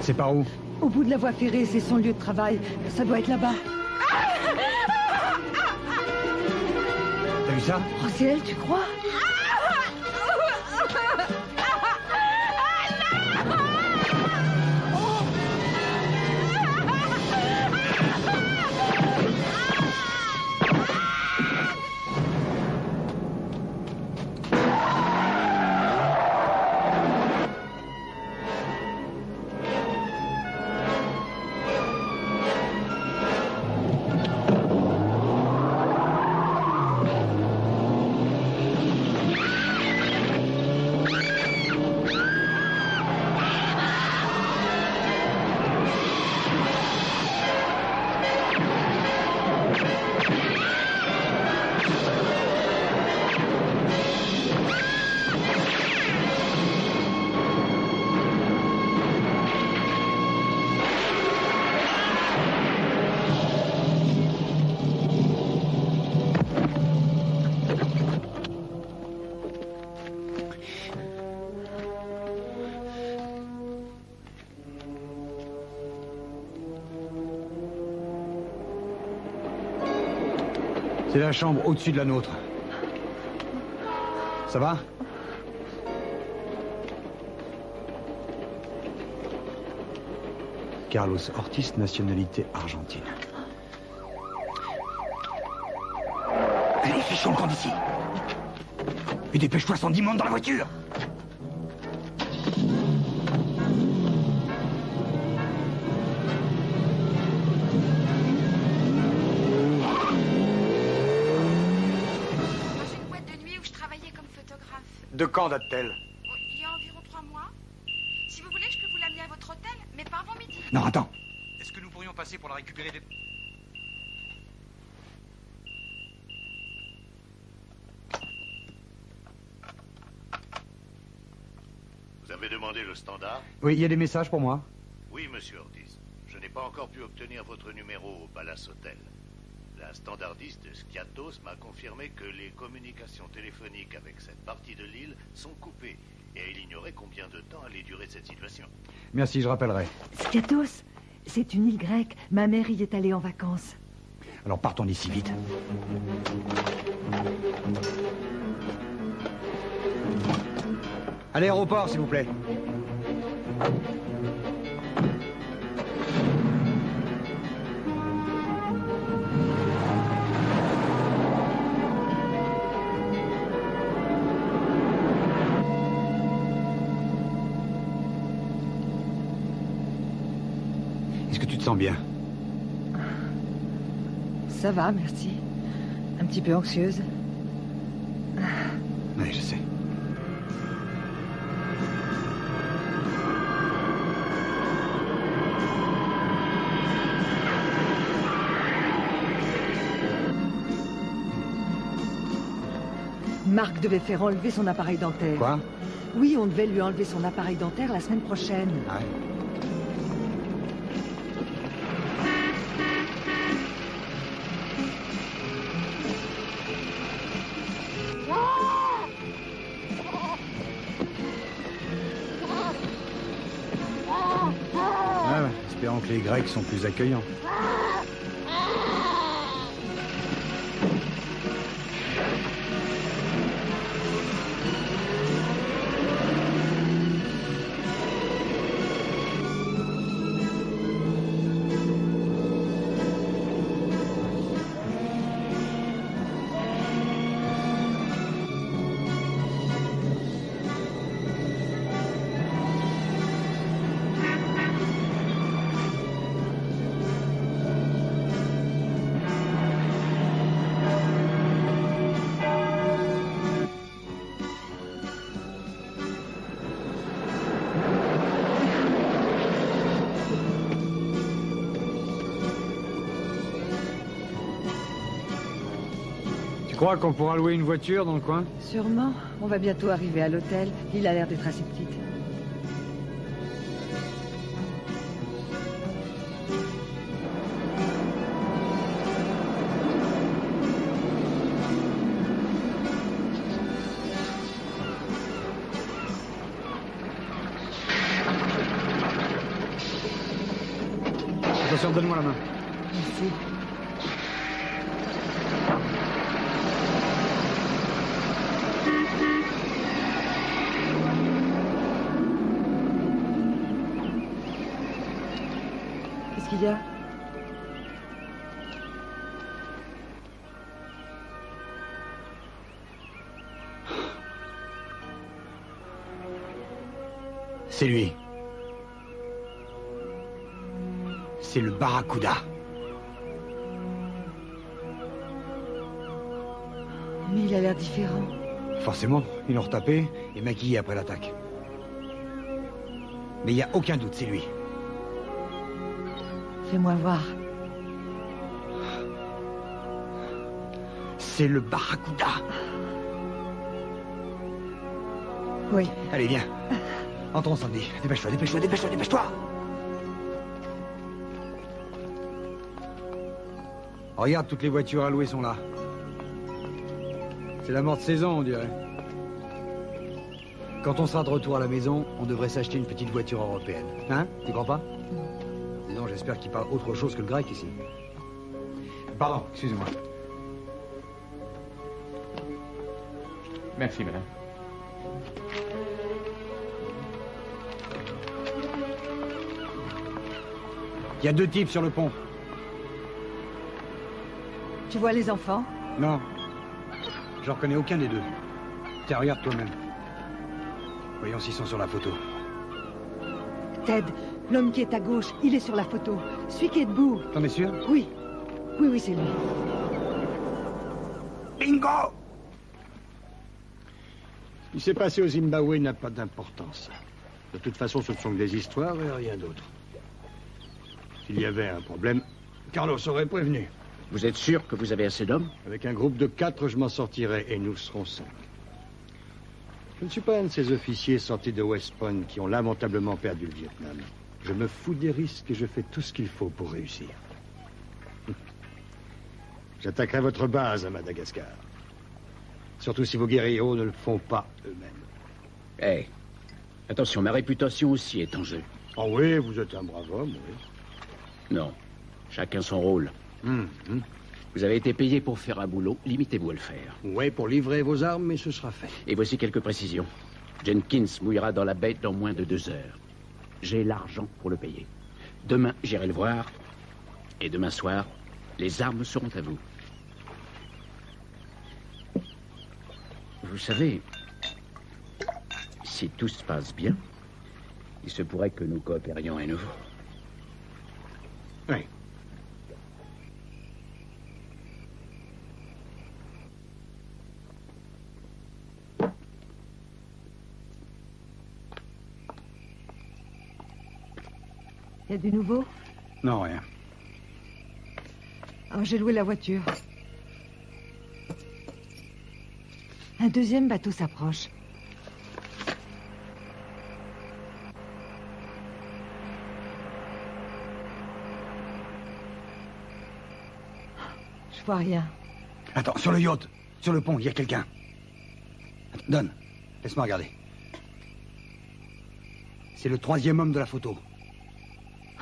C'est par où? Au bout de la voie ferrée, c'est son lieu de travail. Ça doit être là-bas. T'as vu ça? Oh, c'est elle, tu crois? C'est la chambre au-dessus de la nôtre. Ça va? Carlos Ortiz, nationalité argentine. Allez, fichons le camp d'ici. Et dépêche-toi sans 10 monde dans la voiture. De quand date-t-elle? Il y a environ 3 mois. Si vous voulez, je peux vous l'amener à votre hôtel, mais pas avant midi. Non, attends. Est-ce que nous pourrions passer pour la récupérer des... Vous avez demandé le standard? Oui, il y a des messages pour moi. Oui, monsieur Ortiz. Je n'ai pas encore pu obtenir votre numéro au Palace Hotel. La standardiste Skiatos m'a confirmé que les communications téléphoniques avec cette partie de l'île sont coupées et elle ignorait combien de temps allait durer cette situation. Merci, je rappellerai. Skiatos, c'est une île grecque. Ma mère y est allée en vacances. Alors partons d'ici vite. À l'aéroport, s'il vous plaît. Est-ce que tu te sens bien? Ça va, merci. Un petit peu anxieuse. Oui, je sais. Marc devait faire enlever son appareil dentaire. Quoi? Oui, on devait lui enlever son appareil dentaire la semaine prochaine. Ah ouais. Ouais, espérons que les Grecs sont plus accueillants. Tu crois qu'on pourra louer une voiture dans le coin? Sûrement. On va bientôt arriver à l'hôtel. Il a l'air d'être assez petit. Attention, donne-moi la main. Merci. Qu'est-ce qu'il y a? C'est lui. C'est le Barracuda. Mais il a l'air différent. Forcément, ils l'ont retapé et maquillé après l'attaque. Mais il n'y a aucun doute, c'est lui. Fais-moi voir. C'est le Barracuda. Oui. Allez, viens. Entrons, Sandy. Dépêche-toi, dépêche-toi, dépêche-toi, dépêche-toi. Regarde, toutes les voitures à louer sont là. C'est la morte saison, on dirait. Quand on sera de retour à la maison, on devrait s'acheter une petite voiture européenne. Hein? Tu crois pas? Dis donc, j'espère qu'il parle autre chose que le grec ici. Pardon, excusez-moi. Merci, madame. Il y a 2 types sur le pont. Tu vois les enfants? Non. Je reconnais aucun des 2. Tiens, regarde toi-même. Voyons s'ils sont sur la photo. Ted, l'homme qui est à gauche, il est sur la photo. Celui qui est debout. T'en es sûr? Oui. Oui, oui, c'est lui. Bingo! Ce qui s'est passé au Zimbabwe n'a pas d'importance. De toute façon, ce ne sont que des histoires et rien d'autre. S'il y avait un problème, Carlos aurait prévenu. Vous êtes sûr que vous avez assez d'hommes? Avec un groupe de 4, je m'en sortirai et nous serons 5. Je ne suis pas un de ces officiers sortis de West Point qui ont lamentablement perdu le Vietnam. Je me fous des risques et je fais tout ce qu'il faut pour réussir. J'attaquerai votre base à Madagascar. Surtout si vos guerrieros ne le font pas eux-mêmes. Hey, attention, ma réputation aussi est en jeu. Oh oui, vous êtes un brave homme, oui. Non, chacun son rôle. Vous avez été payé pour faire un boulot, limitez-vous à le faire. Oui, pour livrer vos armes, mais ce sera fait. Et voici quelques précisions. Jenkins mouillera dans la baie dans moins de 2 heures. J'ai l'argent pour le payer. Demain, j'irai le voir. Et demain soir, les armes seront à vous. Vous savez, si tout se passe bien, il se pourrait que nous coopérions à nouveau. Oui. Il y a du nouveau? Non, rien. Alors, j'ai loué la voiture. Un deuxième bateau s'approche. Je vois rien. Attends, sur le yacht, sur le pont, il y a quelqu'un. Donne, laisse-moi regarder. C'est le 3e homme de la photo.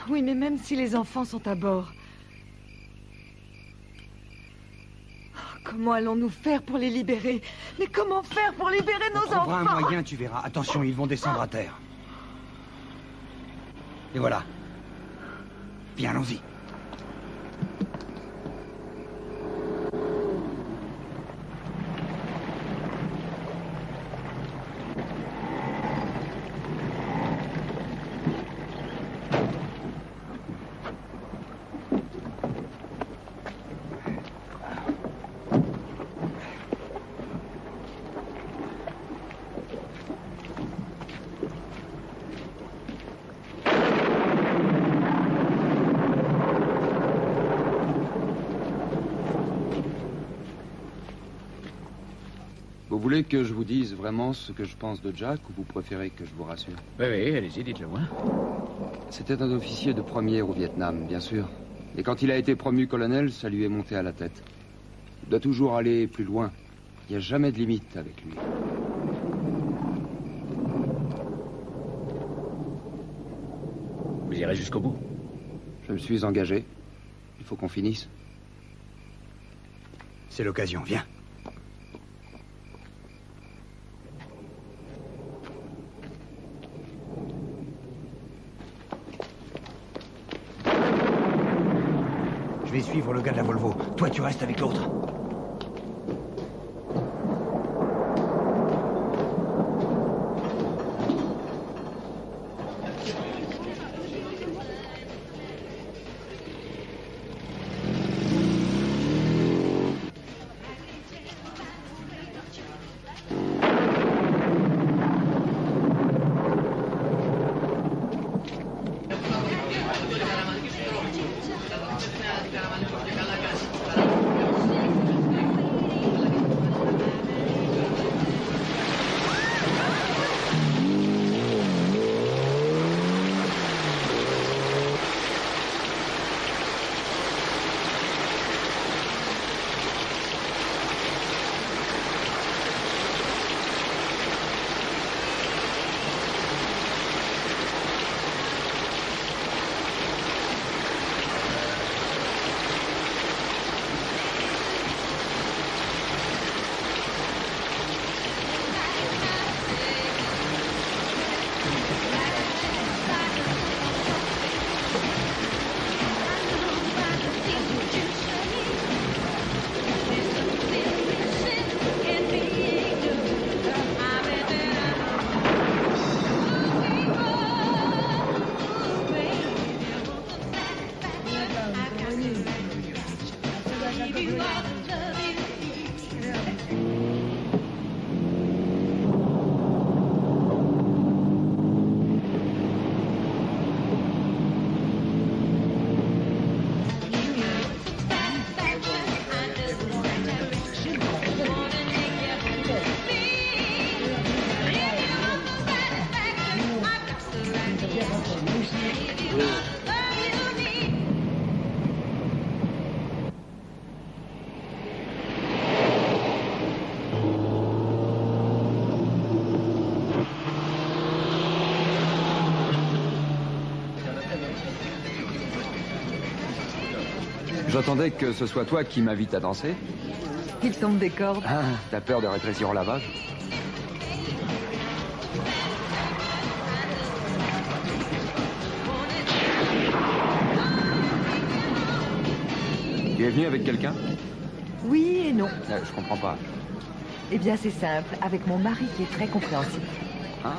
Oui, mais même si les enfants sont à bord... Comment allons-nous faire pour les libérer? Mais comment faire pour libérer nos enfants? On trouvera un moyen, tu verras. Attention, ils vont descendre à terre. Et voilà. Viens, allons-y. Vous voulez que je vous dise vraiment ce que je pense de Jack ou vous préférez que je vous rassure? Oui, oui, allez-y, dites-le moi. C'était un officier de première au Vietnam, bien sûr. Et quand il a été promu colonel, ça lui est monté à la tête. Il doit toujours aller plus loin. Il n'y a jamais de limite avec lui. Vous irez jusqu'au bout? Je me suis engagé. Il faut qu'on finisse. C'est l'occasion, viens. Je vais suivre le gars de la Volvo. Toi, tu restes avec l'autre. J'attendais que ce soit toi qui m'invite à danser. Il tombe des cordes. Ah, t'as peur de rétrécir au lavage? Tu es venu avec quelqu'un? Oui et non. Je comprends pas. Eh bien, c'est simple, avec mon mari qui est très compréhensif. Ah.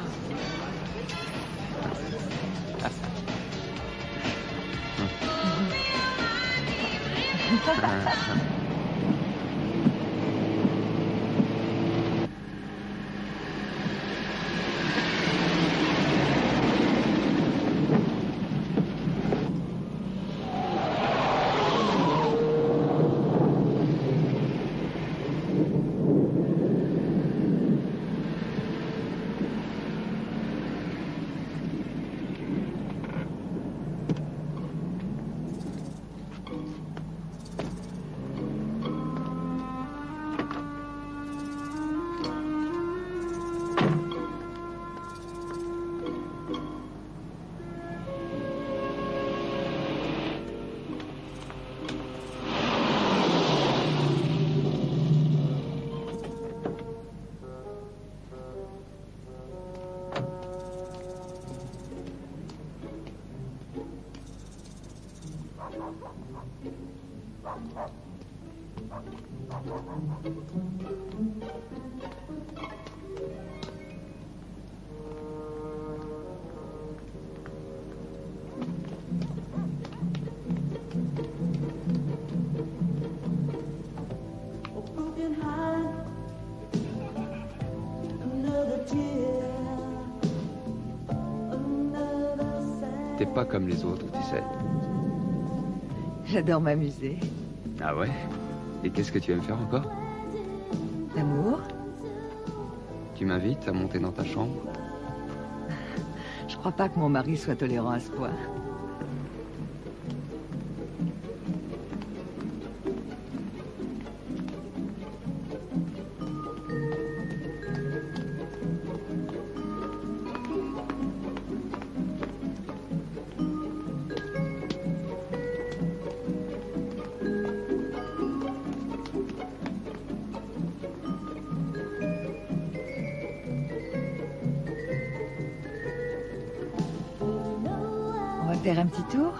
T'es pas comme les autres, tu sais. J'adore m'amuser. Ah ouais? Et qu'est-ce que tu aimes faire encore? L'amour? Tu m'invites à monter dans ta chambre? Je crois pas que mon mari soit tolérant à ce point. faire un petit tour?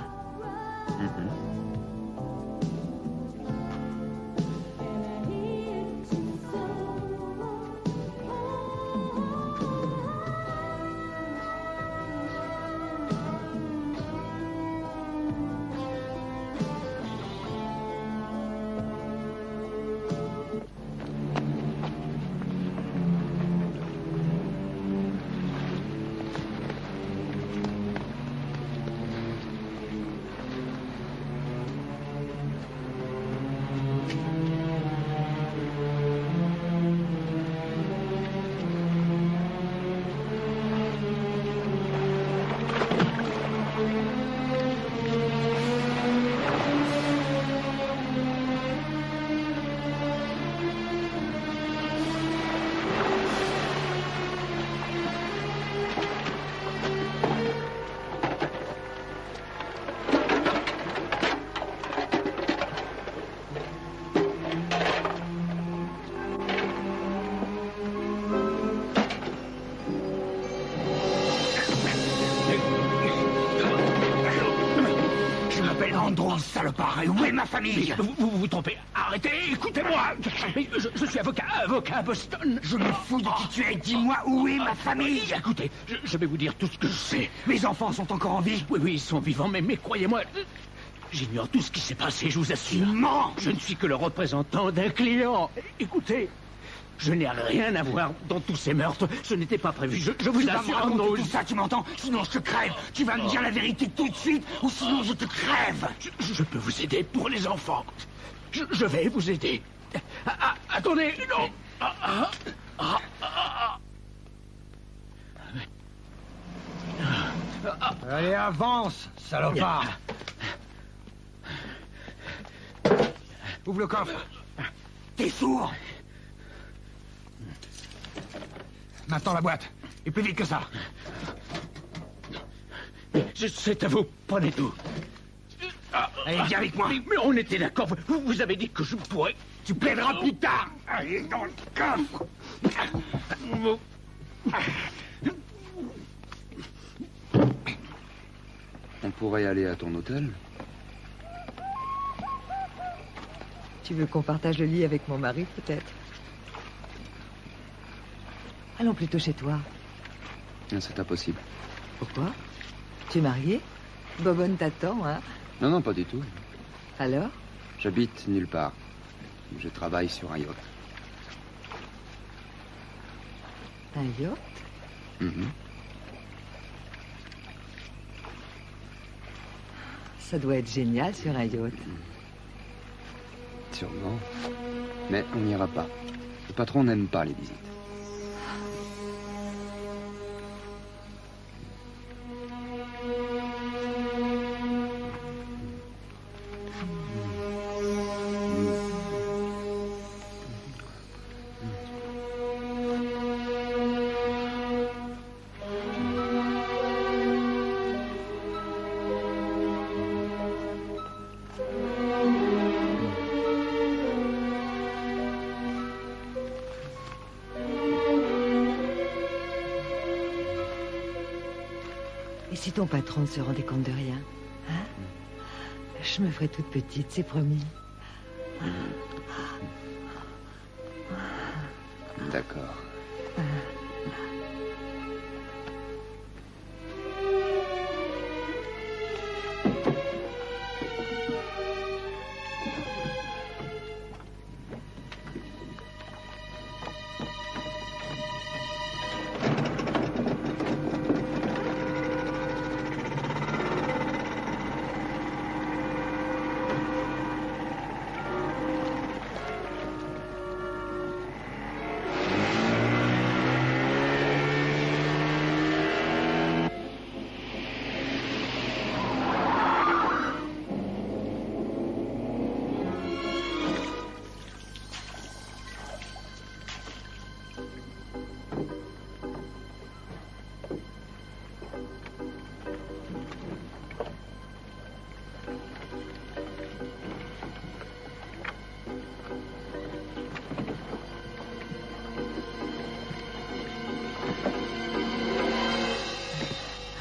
Salopard, et où est ma famille? Vous vous trompez. Arrêtez, écoutez-moi. Je suis avocat à Boston. Je me fous de qui tu es. Dis-moi où est ma famille. Écoutez, je vais vous dire tout ce que je sais. Mes enfants sont encore en vie? Oui, ils sont vivants, mais croyez-moi, j'ignore tout ce qui s'est passé, je vous assure. Tu mens. Je ne suis que le représentant d'un client. Écoutez, je n'ai rien à voir dans tous ces meurtres. Ce n'était pas prévu. Je vous assure, tout ça, tu m'entends? Sinon, je te crève. Tu vas me dire la vérité tout de suite, ou sinon, je te crève. Je peux vous aider pour les enfants. Je vais vous aider. Attendez, non. Allez, avance, salopard. Ouvre le coffre. T'es sourd? Maintenant la boîte. Et plus vite que ça. C'est à vous. Prenez tout. Allez, viens avec moi. Mais on était d'accord. Vous avez dit que je pourrais... Tu plaideras plus tard. Allez, dans le coffre. On pourrait aller à ton hôtel? Tu veux qu'on partage le lit avec mon mari, peut-être? Allons plutôt chez toi. C'est impossible. Pourquoi? Tu es marié? Bobonne t'attend, hein? Non, pas du tout. Alors? J'habite nulle part. Je travaille sur un yacht. Un yacht? Ça doit être génial sur un yacht. Sûrement. Mais on n'ira pas. Le patron n'aime pas les visites. Et si ton patron ne se rendait compte de rien, hein? Je me ferai toute petite, c'est promis. D'accord.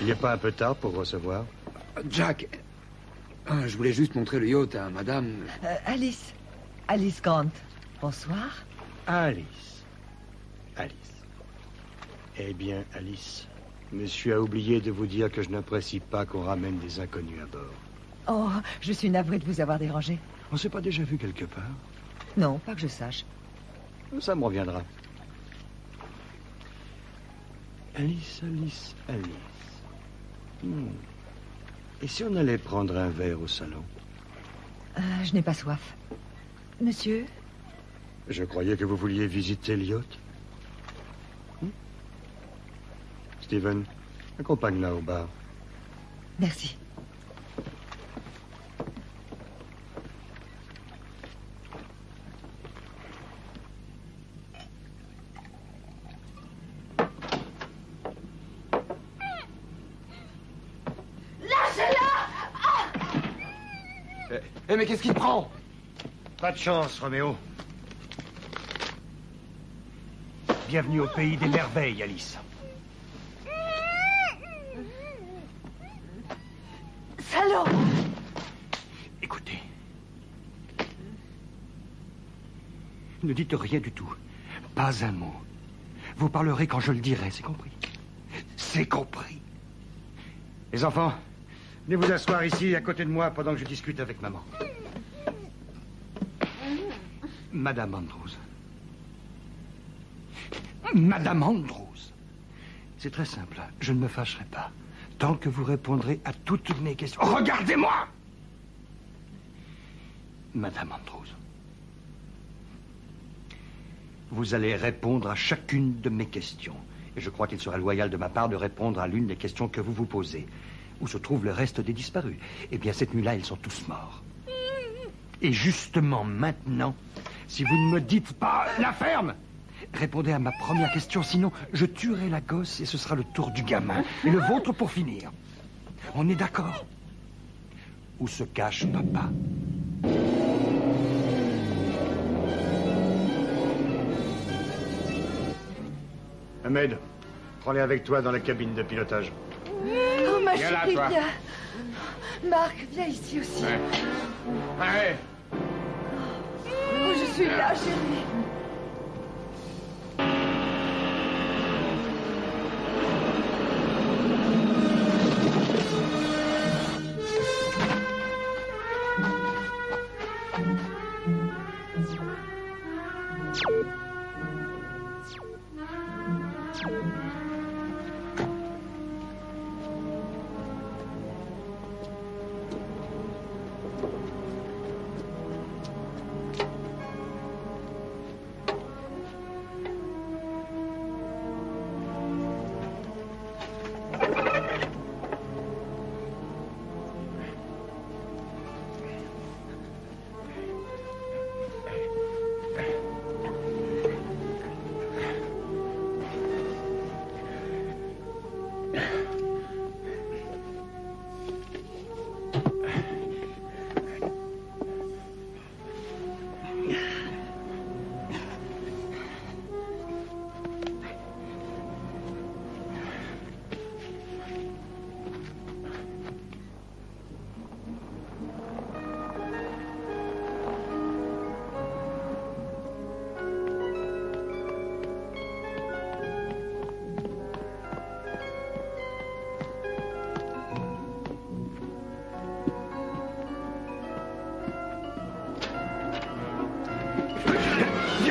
Il n'est pas un peu tard pour recevoir? Jack, je voulais juste montrer le yacht à madame. Alice. Alice Grant. Bonsoir. Alice. Alice. Eh bien, Alice, monsieur a oublié de vous dire que je n'apprécie pas qu'on ramène des inconnus à bord. Oh, je suis navrée de vous avoir dérangé. On s'est pas déjà vu quelque part? Non, pas que je sache. Ça me reviendra. Alice, Alice, Alice. Et si on allait prendre un verre au salon? Je n'ai pas soif. Monsieur? Je croyais que vous vouliez visiter le yacht. Steven, accompagne-la au bar. Merci. Eh, mais qu'est-ce qu'il prend? Pas de chance, Roméo. Bienvenue au pays des merveilles, Alice. Salaud! Écoutez. Ne dites rien du tout. Pas un mot. Vous parlerez quand je le dirai, c'est compris? C'est compris. Les enfants, venez vous asseoir ici, à côté de moi, pendant que je discute avec maman. Madame Andrews. Madame Andrews. C'est très simple. Je ne me fâcherai pas. Tant que vous répondrez à toutes mes questions. Regardez-moi! Madame Andrews. Vous allez répondre à chacune de mes questions. Et je crois qu'il serait loyal de ma part de répondre à l'une des questions que vous vous posez. Où se trouve le reste des disparus? Eh bien, cette nuit-là, ils sont tous morts. Et justement, maintenant, si vous ne me dites pas la ferme, répondez à ma première question, sinon je tuerai la gosse et ce sera le tour du gamin. Et le vôtre pour finir. On est d'accord? Où se cache papa? Ahmed, prends-les avec toi dans la cabine de pilotage. Oh, ma Viens là, chérie, toi. viens. Marc, viens ici aussi. Ouais. Ouais. Oh, je suis là, chérie.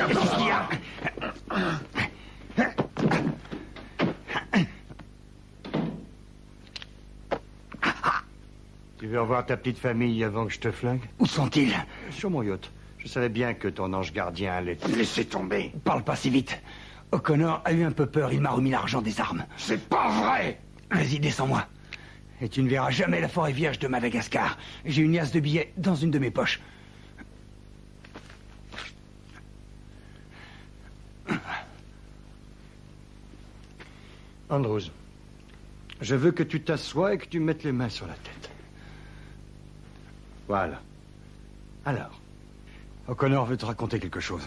Qu'est-ce qu'il y a? Tu veux revoir ta petite famille avant que je te flingue? Où sont-ils? Sur mon yacht. Je savais bien que ton ange gardien allait te laisser tomber. Parle pas si vite. O'Connor a eu un peu peur, il m'a remis l'argent des armes. C'est pas vrai! Vas-y, descends-moi. Et tu ne verras jamais la forêt vierge de Madagascar. J'ai une liasse de billets dans une de mes poches. Andrews, je veux que tu t'assoies et que tu mettes les mains sur la tête. Voilà. Alors, O'Connor veut te raconter quelque chose.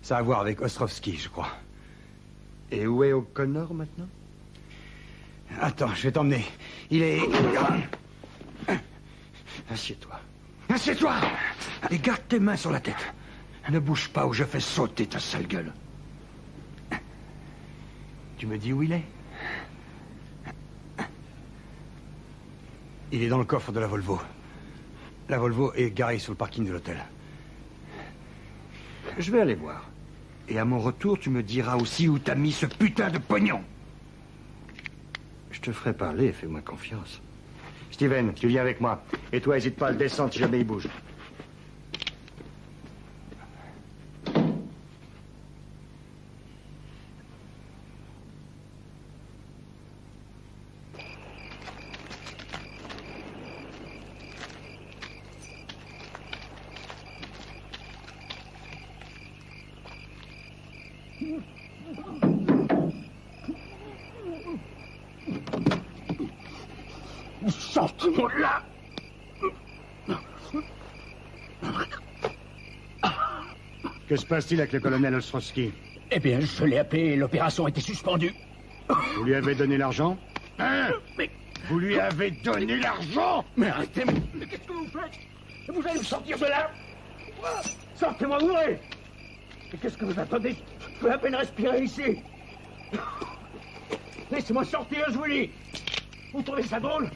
Ça a à voir avec Ostrovsky, je crois. Et où est O'Connor maintenant? Attends, je vais t'emmener. Il est... Assieds-toi. Assieds-toi! Et garde tes mains sur la tête. Ne bouge pas ou je fais sauter ta sale gueule. Tu me dis où il est? Il est dans le coffre de la Volvo. La Volvo est garée sur le parking de l'hôtel. Je vais aller voir. Et à mon retour, tu me diras aussi où t'as mis ce putain de pognon. Je te ferai parler, fais-moi confiance. Steven, tu viens avec moi. Et toi, hésite pas à le descendre si jamais il bouge. Sortez-moi de là! Que se passe-t-il avec le colonel Ostrowski? Eh bien, je l'ai appelé et l'opération était suspendue. Vous lui avez donné l'argent? Hein? Mais... Vous lui avez donné l'argent? Mais arrêtez-moi! Mais qu'est-ce que vous faites? Vous allez me sortir de là? Sortez-moi, ouvrez! Mais qu'est-ce que vous attendez? Je peux à peine respirer ici. Laissez-moi sortir, je vous dis! Vous trouvez ça drôle?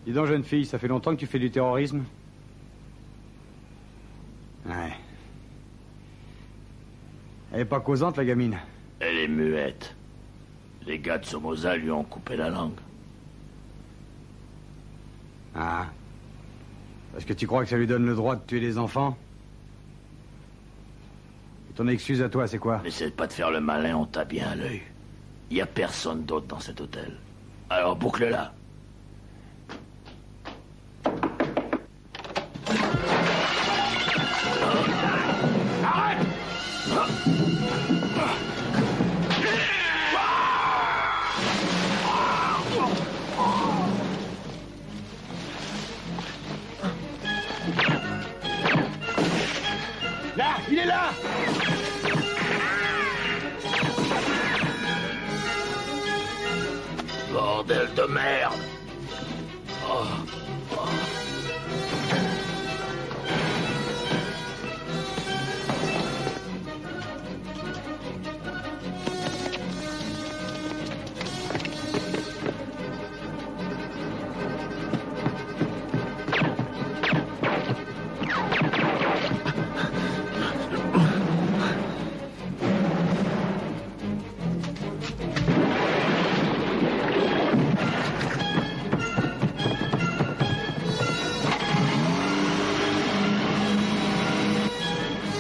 Dis donc, jeune fille, ça fait longtemps que tu fais du terrorisme? Ouais. Elle est pas causante, la gamine. Elle est muette. Les gars de Somoza lui ont coupé la langue. Ah. Parce que tu crois que ça lui donne le droit de tuer des enfants? Et ton excuse à toi, c'est quoi? N'essaie pas de faire le malin, on t'a bien à l'œil. Il y a personne d'autre dans cet hôtel. Alors boucle-la. Là, il est là! Bordel de merde! Oh. Oh.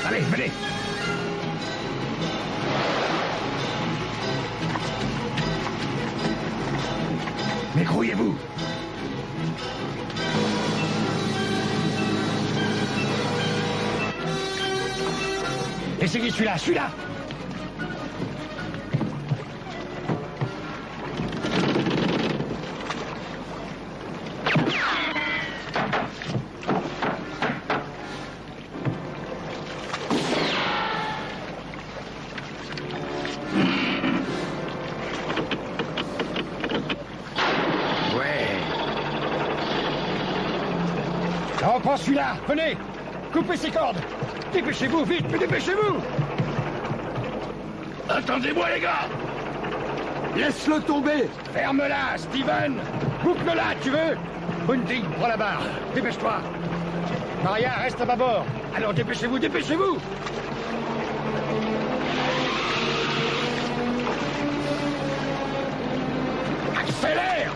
Allez, venez! Mais grouillez-vous! Essayez celui-là, celui-là! On prend celui-là, venez! Coupez ces cordes! Dépêchez-vous, vite, mais dépêchez-vous! Attendez-moi, les gars! Laisse-le tomber! Ferme-la, Steven! Coupe-le-la, tu veux? Bunting, prends la barre. Dépêche-toi! Maria, reste à bâbord. Alors dépêchez-vous, dépêchez-vous! Accélère!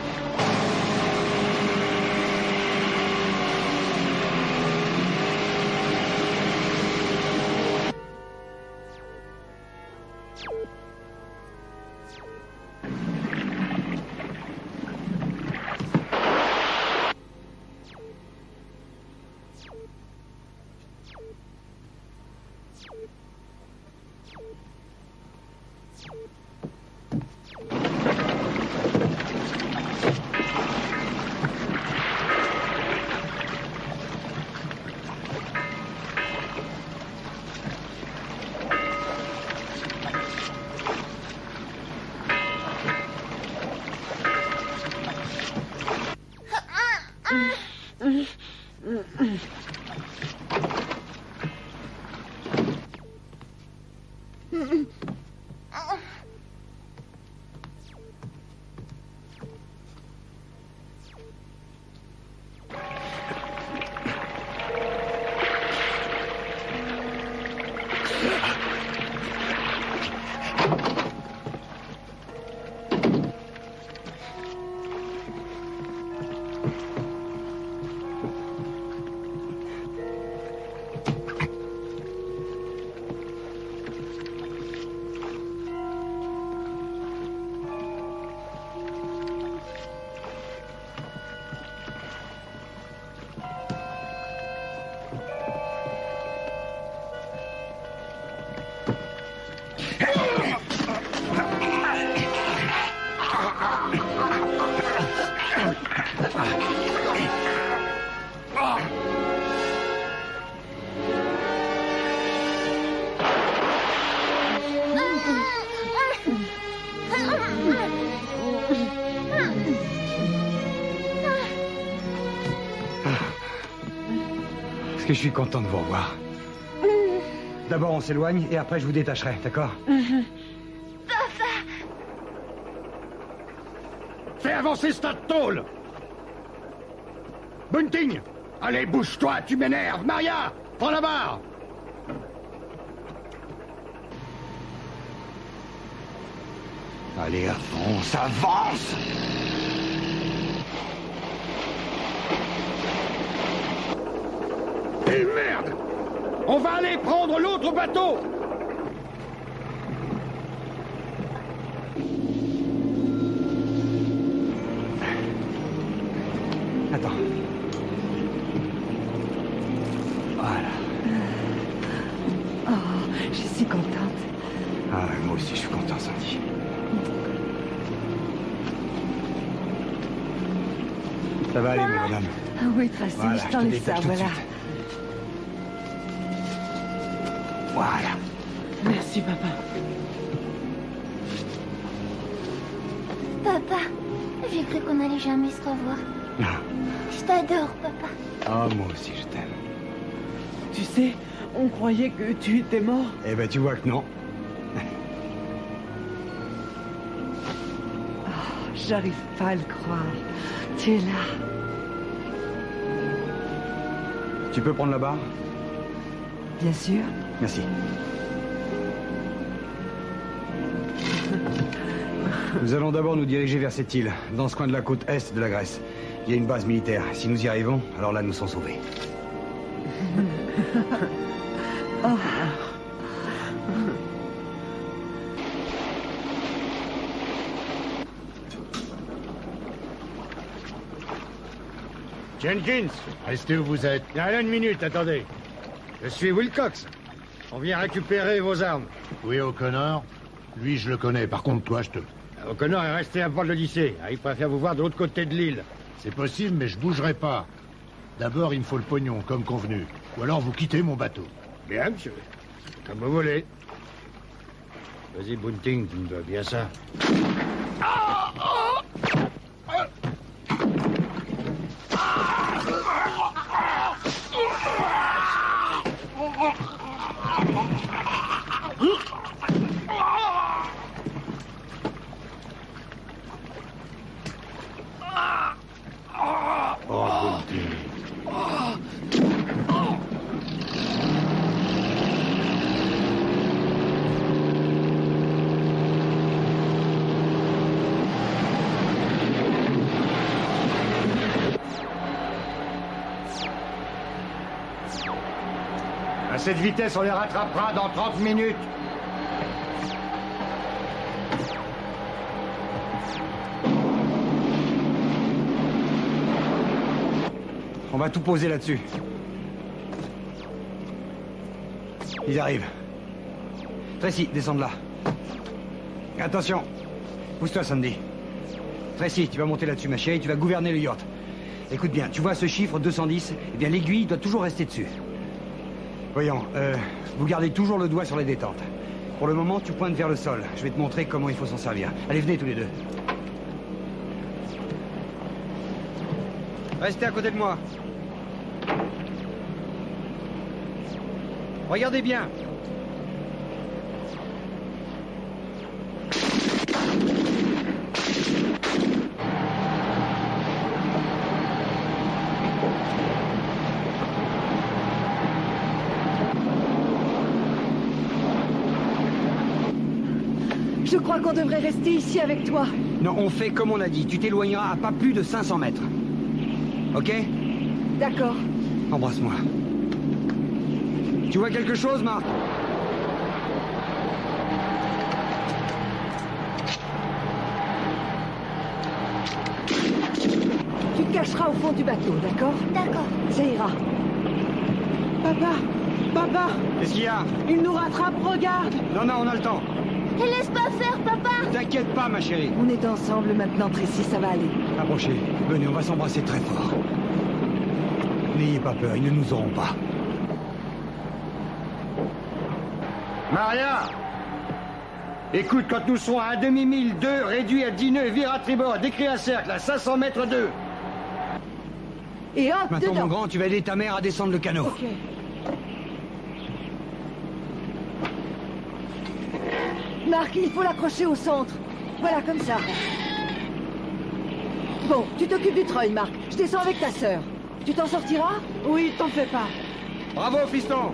Est-ce que je suis content de vous revoir. D'abord, on s'éloigne et après, je vous détacherai, d'accord? Papa! Fais avancer ce tas de tôle! Bunting! Allez, bouge-toi, tu m'énerves! Maria! Prends la barre! Allez, avance, avance! Et merde! On va aller prendre l'autre bateau! Attends. Voilà. Oh, je suis contente. Ah, moi aussi, je suis content, Sandy. Ça va aller, madame. Ah oui, Tracy, Voilà, je t'enlève ça, tout de voilà. suite. Voilà. Merci, papa. Papa, j'ai cru qu'on allait jamais se revoir. Je t'adore, papa. Oh, moi aussi, je t'aime. Tu sais, on croyait que tu étais mort. Eh ben, tu vois que non. Oh, j'arrive pas à le croire. Tu es là. Tu peux prendre la barre? Bien sûr. Merci. Nous allons d'abord nous diriger vers cette île, dans ce coin de la côte est de la Grèce. Il y a une base militaire. Si nous y arrivons, alors là, nous sommes sauvés. Oh. Jenkins, restez où vous êtes. Une minute, attendez. Je suis Wilcox. On vient récupérer vos armes. Oui, O'Connor. Lui, je le connais. Par contre, toi, je te... O'Connor est resté à bord de l'Odyssée. Il préfère vous voir de l'autre côté de l'île. C'est possible, mais je bougerai pas. D'abord, il me faut le pognon, comme convenu. Ou alors, vous quittez mon bateau. Bien, monsieur. Comme vous voulez. Vas-y, Bunting, tu me dois bien ça. Oh, Bunting. À cette vitesse, on les rattrapera dans 30 minutes. On va tout poser là-dessus. Ils arrivent. Tracy, descends de là. Attention. Pousse-toi, Sandy. Tracy, tu vas monter là-dessus, ma chérie, tu vas gouverner le yacht. Écoute bien, tu vois ce chiffre 210? Eh bien, l'aiguille doit toujours rester dessus. Voyons, vous gardez toujours le doigt sur les détentes. Pour le moment, tu pointes vers le sol. Je vais te montrer comment il faut s'en servir. Allez, venez tous les deux. Restez à côté de moi. Regardez bien. Je crois qu'on devrait rester ici avec toi. Non, on fait comme on a dit. Tu t'éloigneras à pas plus de 500 mètres. Ok? D'accord. Embrasse-moi. Tu vois quelque chose, Marc? Tu te cacheras au fond du bateau, d'accord? D'accord. Ça ira. Papa! Papa! Qu'est-ce qu'il y a? Il nous rattrape, regarde! Non, non, on a le temps. Et laisse pas faire, papa! T'inquiète pas, ma chérie. On est ensemble maintenant, Tracy, ça va aller. Approchez. Venez, on va s'embrasser très fort. N'ayez pas peur, ils ne nous auront pas. Maria! Écoute, quand nous serons à un demi-mille 2, réduit à 10 nœuds, vire à tribord, décris un cercle à 500 mètres 2. Et hop, Maintenant, dedans. mon grand, tu vas aider ta mère à descendre le canot. Ok. Marc, il faut l'accrocher au centre. Voilà, comme ça. Bon, tu t'occupes du treuil, Marc. Je descends avec ta sœur. Tu t'en sortiras? Oui, t'en fais pas. Bravo, fiston!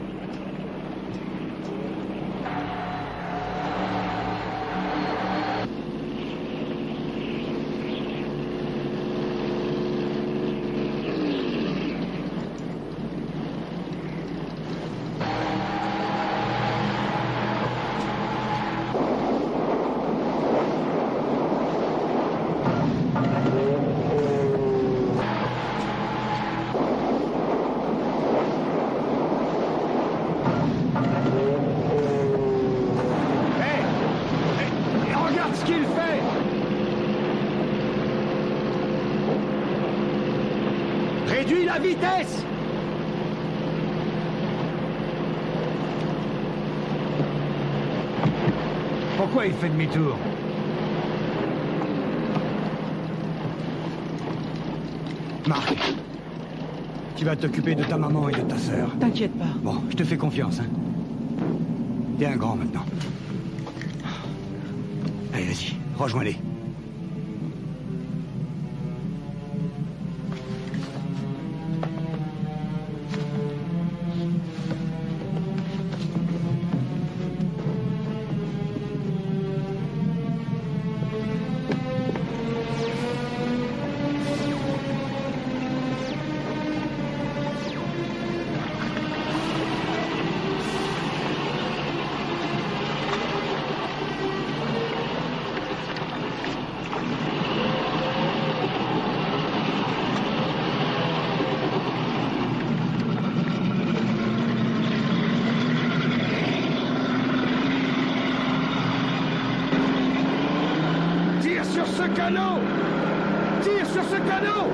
Réduis la vitesse! Pourquoi il fait demi-tour? Marc, tu vas t'occuper de ta maman et de ta sœur. T'inquiète pas. Bon, je te fais confiance, hein. T'es un grand maintenant. Allez, vas-y, rejoins-les. Sur ce canot! Tire sur ce canot!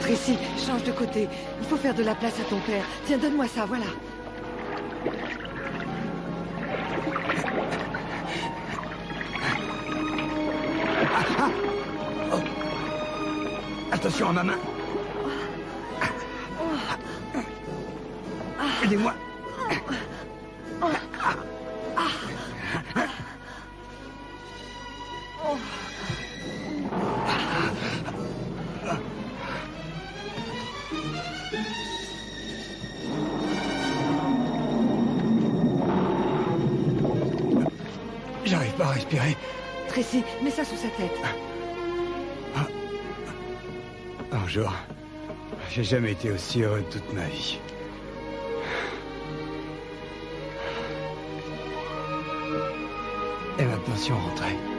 Tracy, change de côté. Il faut faire de la place à ton père. Tiens, donne-moi ça, voilà. Attention à ma main. Aidez-moi. J'arrive pas à respirer. Tracy, mets ça sous sa tête. Bonjour. J'ai jamais été aussi heureux de toute ma vie. Et maintenant, si on rentrait.